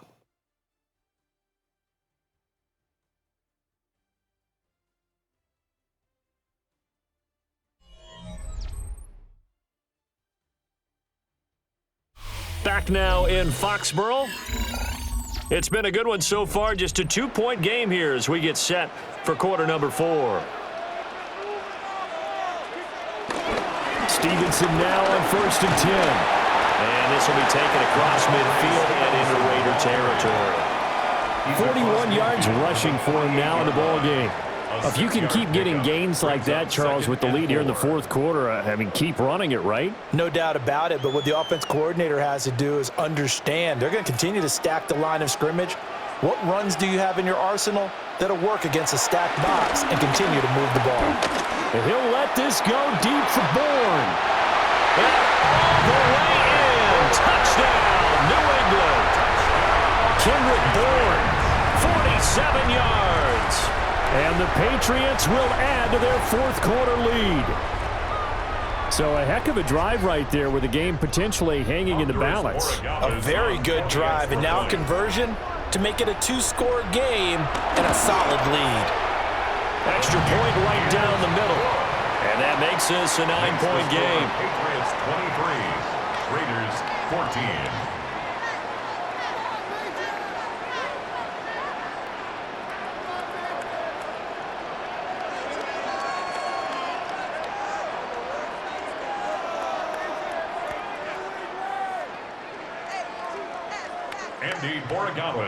back now in Foxborough. It's been a good one so far. Just a 2-point game here as we get set for quarter number 4. Stevenson now on 1st and 10. And this will be taken across midfield and into Raider territory. 41 yards rushing for him now in the ball game. If you can keep getting gains like that, Charles, with the lead here in the 4th quarter, I mean, keep running it, right? No doubt about it, but what the offense coordinator has to do is understand they're going to continue to stack the line of scrimmage. What runs do you have in your arsenal that'll work against a stacked box and continue to move the ball? And he'll let this go deep for Bourne. And all the way in. Touchdown, New England. Kendrick Bourne, 47 yards. And the Patriots will add to their 4th quarter lead. So a heck of a drive right there with the game potentially hanging in the balance. A very good drive, and now conversion to make it a 2-score game and a solid lead. Extra point right down the middle. And that makes this a 9-point game. Patriots 23, Raiders 14.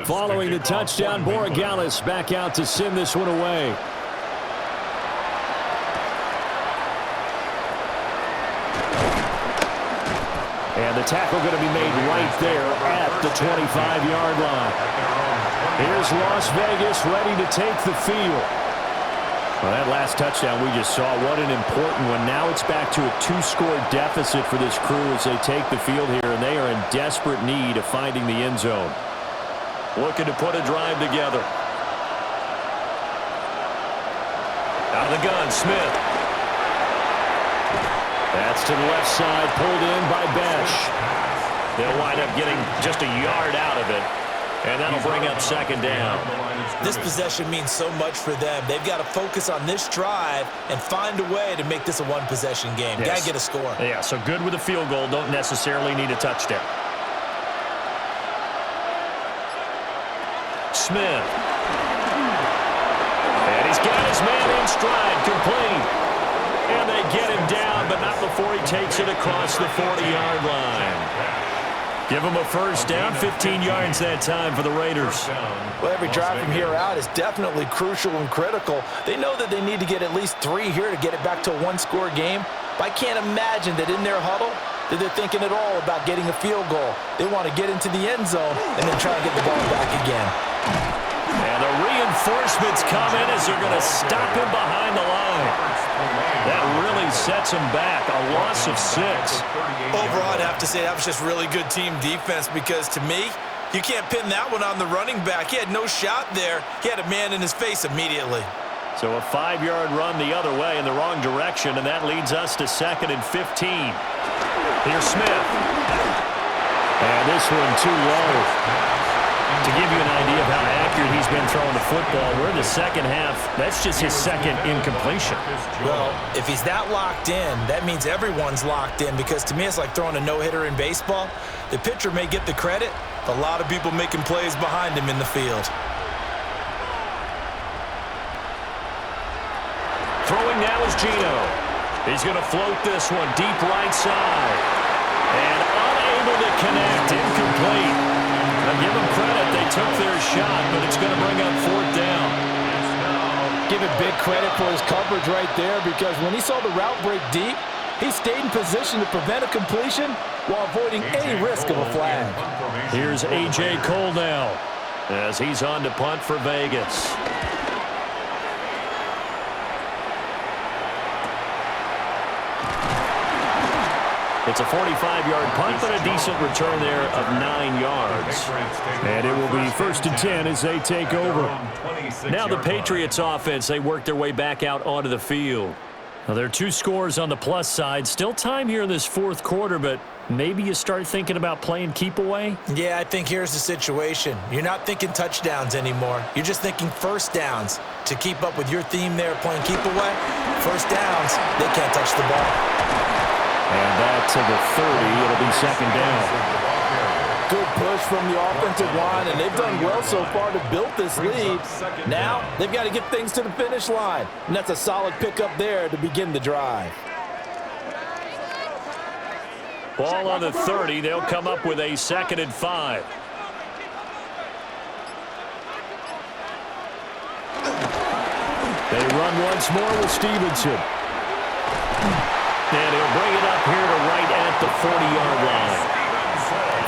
Following the touchdown, Borregales back out to send this one away. And the tackle going to be made right there at the 25-yard line. Here's Las Vegas ready to take the field. Well, that last touchdown we just saw, what an important one. Now it's back to a 2-score deficit for this crew as they take the field here, and they are in desperate need of finding the end zone. Looking to put a drive together. Out of the gun, Smith. That's to the left side, pulled in by Besh. They'll wind up getting just a yard out of it, and that'll bring up 2nd down. This possession means so much for them. They've got to focus on this drive and find a way to make this a 1-possession game. Yes. Got to get a score. Yeah, so good with a field goal. Don't necessarily need a touchdown. Smith. And he's got his man in stride, complete. And they get him down, but not before he takes it across the 40-yard line. Give him a 1st down, 15 yards that time for the Raiders. Well, every drive from here out is definitely crucial and critical. They know that they need to get at least 3 here to get it back to a 1-score game. But I can't imagine that in their huddle that they're thinking at all about getting a field goal. They want to get into the end zone and then try to get the ball back again. And the reinforcements come in as they're going to stop him behind the line. That really sets him back, a loss of 6. Overall, I'd have to say that was just really good team defense because, to me, you can't pin that one on the running back. He had no shot there. He had a man in his face immediately. So a 5-yard run the other way in the wrong direction, and that leads us to 2nd and 15. Here's Smith. And this one too low. To give you an idea of how accurate he's been throwing the football, we're in the 2nd half. That's just his 2nd incompletion. Well, if he's that locked in, that means everyone's locked in because to me it's like throwing a no-hitter in baseball. The pitcher may get the credit, but a lot of people making plays behind him in the field. Throwing now is Gino. He's going to float this one deep right side. And unable to connect, incomplete. Now give them credit, they took their shot, but it's going to bring up 4th down. Give it big credit for his coverage right there because when he saw the route break deep, he stayed in position to prevent a completion while avoiding any risk of a flag. Here's A.J. Cole now as he's on to punt for Vegas. It's a 45-yard punt, but a decent return there of 9 yards. And it will be 1st and 10 as they take over. Now the Patriots offense, they work their way back out onto the field. Now there are 2 scores on the plus side. Still time here in this 4th quarter, but maybe you start thinking about playing keep away? Yeah, I think here's the situation. You're not thinking touchdowns anymore. You're just thinking 1st downs. To keep up with your theme there, playing keep away, 1st downs, they can't touch the ball. And back to the 30, it'll be 2nd down. good push from the offensive line, and they've done well so far to build this lead. Now they've got to get things to the finish line, and that's a solid pickup there to begin the drive. Ball on the 30. They'll come up with a 2nd and 5. They run once more with Stevenson. And he'll bring it up here to right at the 40-yard line.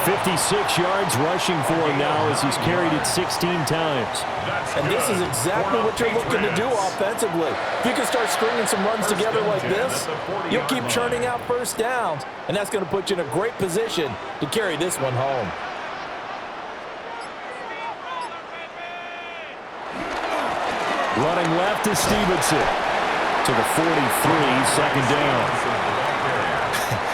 56 yards rushing for him now as he's carried it 16 times. And this is exactly what you're looking to do offensively. If you can start stringing some runs together like this, you'll keep churning out first downs, and that's going to put you in a great position to carry this one home. Running left is Stevenson. To the 43, 2nd down.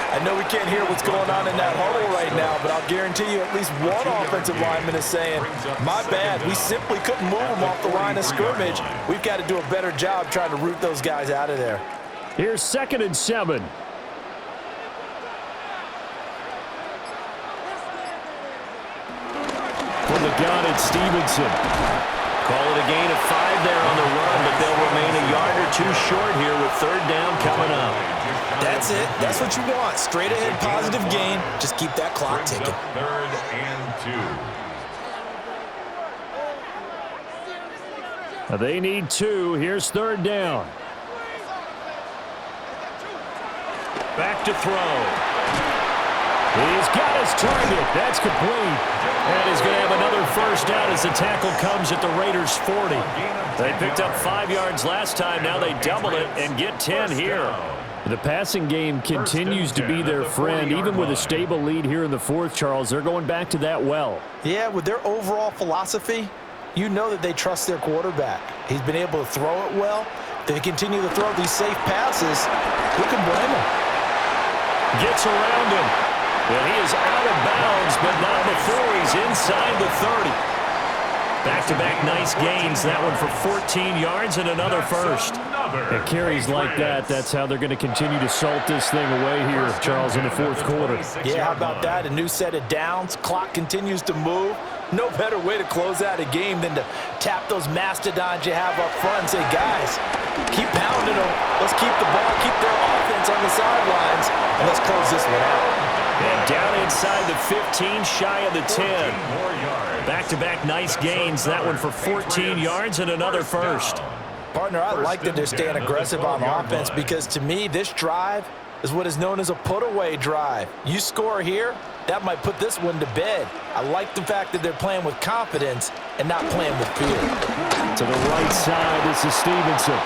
I know we can't hear what's going on in that huddle right now, but I'll guarantee you at least one offensive lineman is saying, my bad, we simply couldn't move them off the line of scrimmage. We've got to do a better job trying to root those guys out of there. Here's 2nd and 7. From the gun, it's Stevenson. Call it a gain of 5 there on the run, but they'll remain a yard or 2 short here with 3rd down coming up. That's it. That's what you want. Straight ahead positive gain. Just keep that clock ticking. 3rd and 2. Now they need 2. Here's 3rd down. Back to throw. He's got his target. That's complete. And he's going to have another 1st down as the tackle comes at the Raiders' 40. They picked up 5 yards last time. Now they double it and get 10 here. The passing game continues to be their friend. Even with a stable lead here in the 4th, Charles, they're going back to that well. Yeah, with their overall philosophy, you know that they trust their quarterback. He's been able to throw it well. They continue to throw these safe passes. Who can blame him? Gets around him. And he is out of bounds, but not before he's inside the 30. Back-to-back nice gains. That one for 14 yards and another 1st. It carries like that. That's how they're going to continue to salt this thing away here, Charles, in the 4th quarter. Yeah, how about that? A new set of downs. Clock continues to move. No better way to close out a game than to tap those mastodons you have up front and say, guys, keep pounding them. Let's keep the ball, keep their offense on the sidelines, and let's close this one out. And down inside the 15, shy of the 10. Back-to-back nice gains. That one for 14 yards and another 1st. Partner, I like that they're staying aggressive on offense because, to me, this drive is what is known as a put-away drive. You score here, that might put this one to bed. I like the fact that they're playing with confidence and not playing with fear. To the right side, this is Stevenson.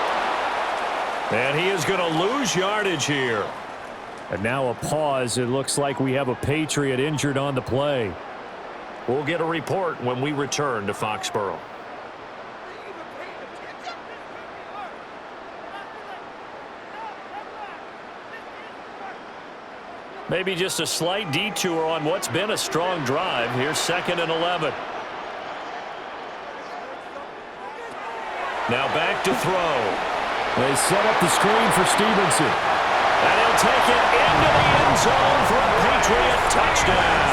And he is going to lose yardage here. And now a pause. It looks like we have a Patriot injured on the play. We'll get a report when we return to Foxborough. Maybe just a slight detour on what's been a strong drive. Here's 2nd and 11. Now back to throw. They set up the screen for Stevenson. And he'll take it into the end zone for a Patriot touchdown.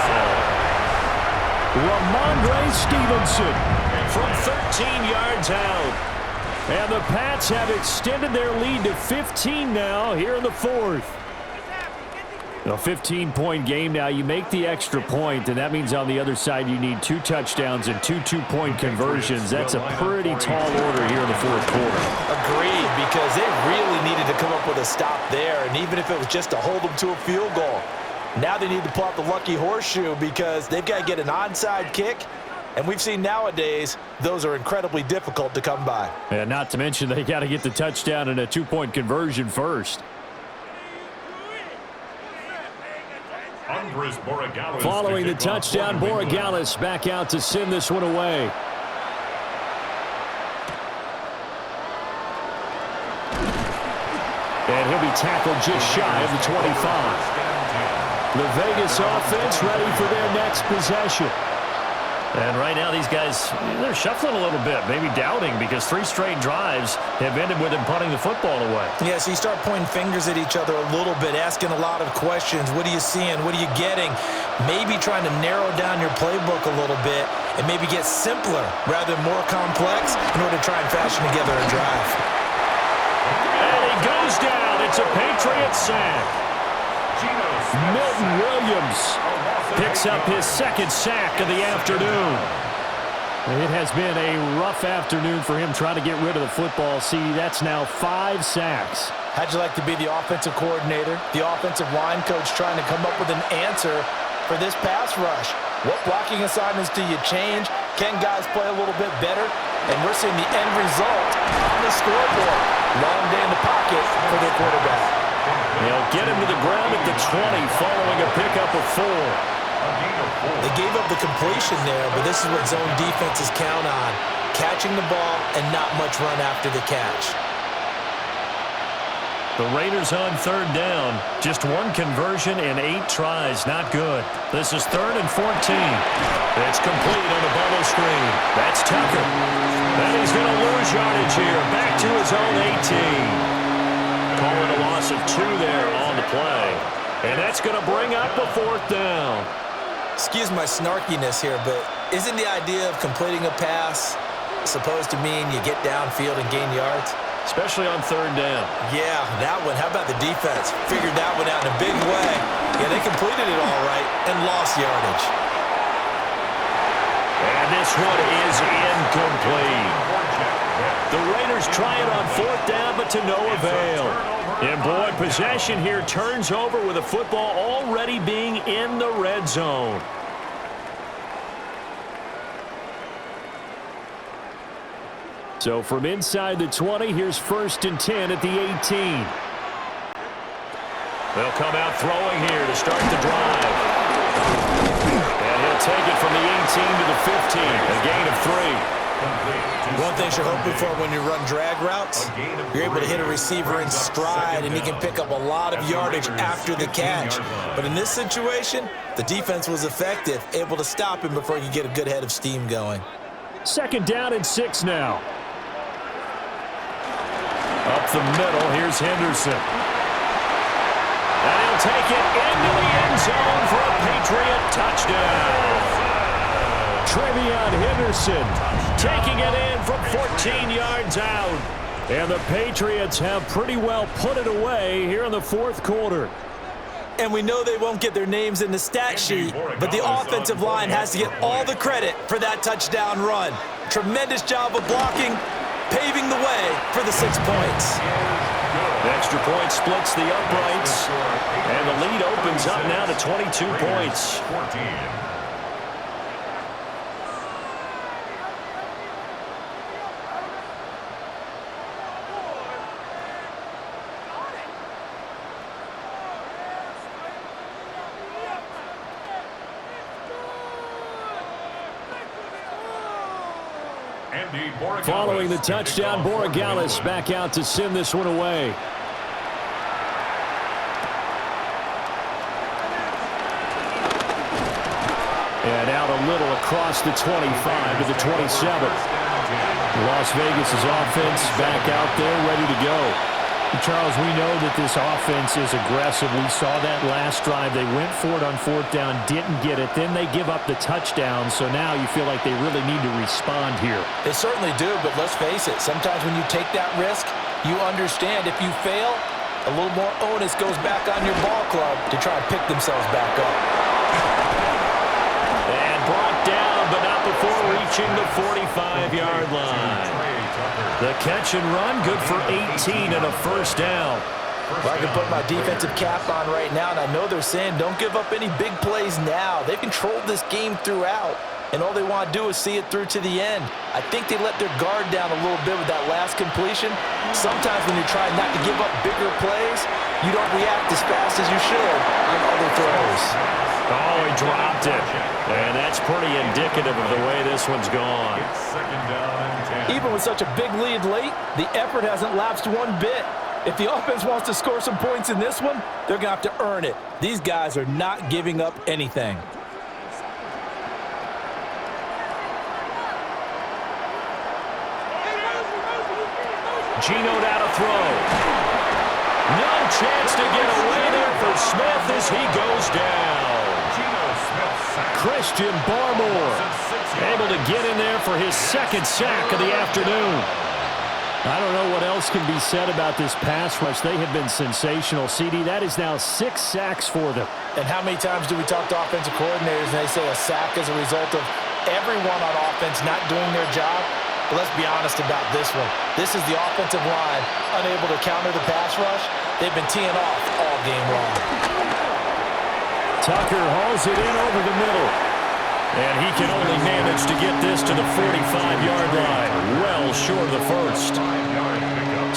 Ramondre Stevenson from 13 yards out. And the Pats have extended their lead to 15 now here in the 4th. A 15-point game now. You make the extra point, and that means on the other side you need 2 touchdowns and 2 two-point conversions. That's a pretty tall order here in the 4th quarter. Agreed, because they really needed to come up with a stop there, and even if it was just to hold them to a field goal. Now they need to pull out the lucky horseshoe because they've got to get an onside kick, and we've seen nowadays those are incredibly difficult to come by. And not to mention they got to get the touchdown and a 2-point conversion first. Following the touchdown, Borregales back out to send this one away. And he'll be tackled just shy of the 25. The Vegas offense ready for their next possession. And right now these guys, they're shuffling a little bit, maybe doubting, because 3 straight drives have ended with them punting the football away. Yeah, so you start pointing fingers at each other a little bit, asking a lot of questions. What are you seeing? What are you getting? Maybe trying to narrow down your playbook a little bit and maybe get simpler rather than more complex in order to try and fashion together a drive. And he goes down. It's a Patriots sack. Milton Williams picks up his 2nd sack of the afternoon. It has been a rough afternoon for him trying to get rid of the football. See, that's now 5 sacks. How'd you like to be the offensive coordinator, the offensive line coach trying to come up with an answer for this pass rush? What blocking assignments do you change? Can guys play a little bit better? And we're seeing the end result on the scoreboard. Long day in the pocket for their quarterback. They'll get him to the ground at the 20 following a pickup of 4. They gave up the completion there, but this is what zone defenses count on. Catching the ball and not much run after the catch. The Raiders on 3rd down. Just 1 conversion in 8 tries. Not good. This is 3rd and 14. It's complete on a bubble screen. That's Tucker. And he's going to lose yardage here. Back to his own 18. Calling a loss of 2 there on the play. And that's going to bring up a 4th down. Excuse my snarkiness here, but isn't the idea of completing a pass supposed to mean you get downfield and gain yards? Especially on 3rd down. Yeah, that one. How about the defense? Figured that one out in a big way. Yeah, they completed it all right and lost yardage. And this one is incomplete. The Raiders try it on 4th down, but to no avail. And boy, possession here turns over with the football already being in the red zone. So from inside the 20, here's 1st and 10 at the 18. They'll come out throwing here to start the drive. And he'll take it from the 18 to the 15, a gain of 3. One thing you're hoping for when you run drag routes, you're able to hit a receiver in stride and he can pick up a lot of yardage after the catch. But in this situation, the defense was effective, able to stop him before he could get a good head of steam going. 2nd down and 6 now. Up the middle, here's Henderson. And he'll take it into the end zone for a Patriot touchdown. Trevion Henderson taking it in from 14 yards out. And the Patriots have pretty well put it away here in the 4th quarter. And we know they won't get their names in the stat sheet, but the offensive line has to get all the credit for that touchdown run. Tremendous job of blocking, paving the way for the 6 points. The extra point splits the uprights, and the lead opens up now to 22 points. Following the touchdown, Borregales back out to send this one away. And out a little across the 25 to the 27. Las Vegas' offense back out there, ready to go. Charles, we know that this offense is aggressive. We saw that last drive. They went for it on 4th down, didn't get it. Then they give up the touchdown, so now you feel like they really need to respond here. They certainly do, but let's face it. Sometimes when you take that risk, you understand if you fail, a little more onus goes back on your ball club to try and pick themselves back up. And brought down, but not before reaching the 45-yard line. The catch and run, good for 18 and a 1st down. Well, I can put my defensive cap on right now, and I know they're saying don't give up any big plays now. They've controlled this game throughout, and all they want to do is see it through to the end. I think they let their guard down a little bit with that last completion. Sometimes when you're trying not to give up bigger plays, you don't react as fast as you should on other throws. Oh, he dropped it. And that's pretty indicative of the way this one's gone. Even with such a big lead late, the effort hasn't lapsed one bit. If the offense wants to score some points in this one, they're going to have to earn it. These guys are not giving up anything. Gino now to throw. No chance to get away there for Smith as he goes down. Christian Barmore able to get in there for his second sack of the afternoon. I don't know what else can be said about this pass rush. They have been sensational. CD, that is now 6 sacks for them. And how many times do we talk to offensive coordinators and they say a sack is a result of everyone on offense not doing their job? But let's be honest about this one. This is the offensive line unable to counter the pass rush. They've been teeing off all game long. Tucker hauls it in over the middle. And he can only manage to get this to the 45-yard line. Well short of the first.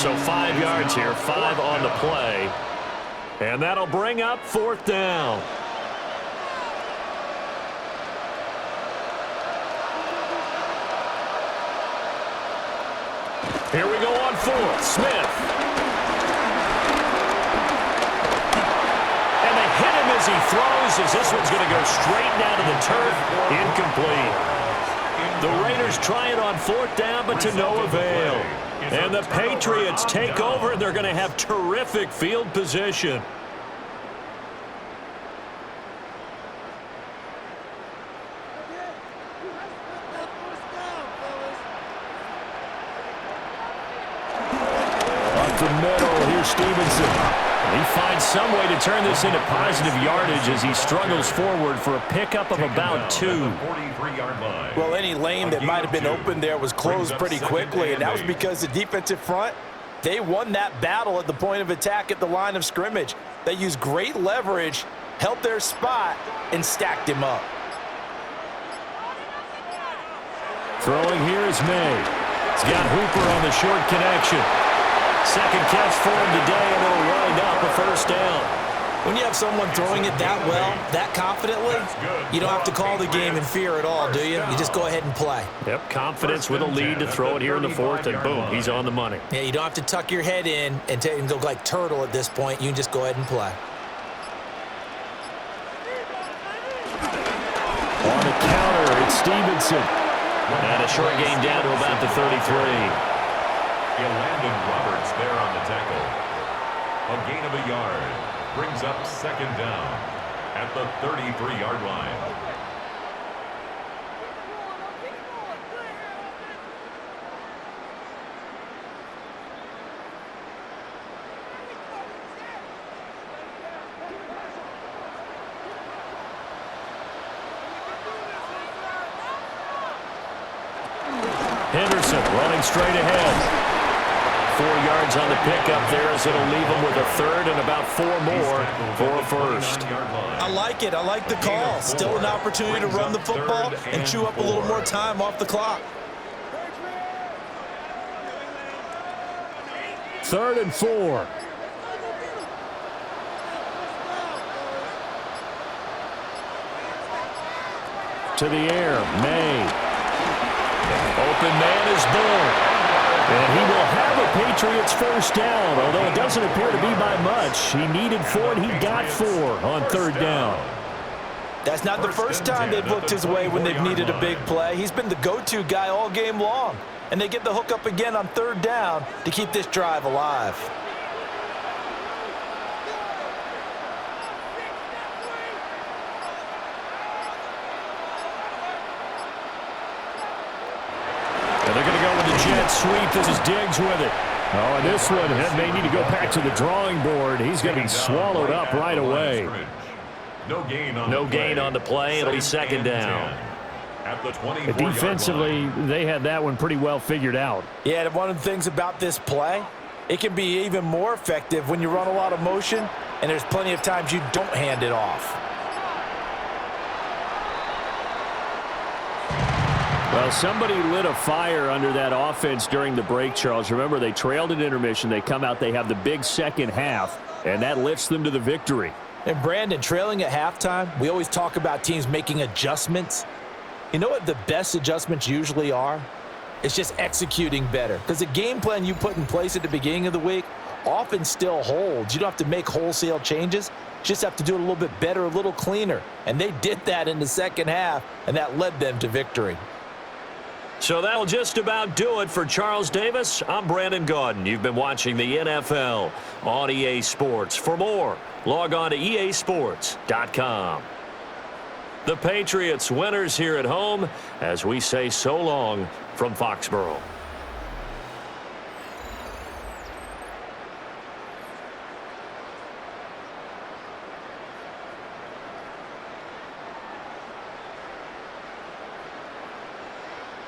So 5 yards here, 5 on the play. And that'll bring up 4th down. Here we go on 4th. Smith. And they hit him as he throws, as this one's going to go straight down to the turf. Incomplete. The Raiders try it on 4th down, but to no avail. And the Patriots take over, and they're going to have terrific field position. Up the middle, here's Stevenson. He finds some way to turn this into positive yardage as he struggles forward for a pickup of about 2. Well, any lane that might have been open there was closed pretty quickly, and that was because the defensive front, they won that battle at the point of attack at the line of scrimmage. They used great leverage, held their spot, and stacked him up. Throwing here is May. He's got Hooper on the short connection. Second catch for him today, and it'll wind up a 1st down. When you have someone throwing it that well, that confidently, you don't have to call the game in fear at all, do you? You just go ahead and play. Yep, confidence with a lead to throw it here in the 4th, and boom, he's on the money. Yeah, you don't have to tuck your head in and go like turtle at this point. You can just go ahead and play. On the counter, it's Stevenson. And a short gain down to about the 33. Landon Roberts there on the tackle. A gain of a yard brings up 2nd down at the 33-yard line. Henderson running straight ahead. 4 yards on the pickup there as it'll leave him with a 3rd and about 4 more for a 1st. I like it. I like the call. Still an opportunity to run the football and chew up a little more time off the clock. 3rd and 4. To the air, May. Open man is Bull. And he will have a Patriots 1st down, although it doesn't appear to be by much. He needed 4, and he got 4 on 3rd down. That's not the first time they've looked his way when they've needed a big play. He's been the go-to guy all game long. And they get the hook up again on 3rd down to keep this drive alive. And they're going to go with the jet sweep. This is Diggs with it. Oh, and this one may need to go back to the drawing board. He's going to be swallowed up right away. No gain on the play. It'll be 2nd down. At the 24-yard line. Defensively, they had that one pretty well figured out. Yeah, and one of the things about this play, it can be even more effective when you run a lot of motion, and there's plenty of times you don't hand it off. Well, somebody lit a fire under that offense during the break, Charles. Remember, they trailed at intermission. They come out, they have the big second half, and that lifts them to the victory. And Brandon, trailing at halftime, we always talk about teams making adjustments. You know what the best adjustments usually are? It's just executing better. Because the game plan you put in place at the beginning of the week often still holds. You don't have to make wholesale changes. You just have to do it a little bit better, a little cleaner. And they did that in the second half, and that led them to victory. So that'll just about do it for Charles Davis. I'm Brandon Gaudin. You've been watching the NFL on EA Sports. For more, log on to easports.com. The Patriots winners here at home as we say so long from Foxborough.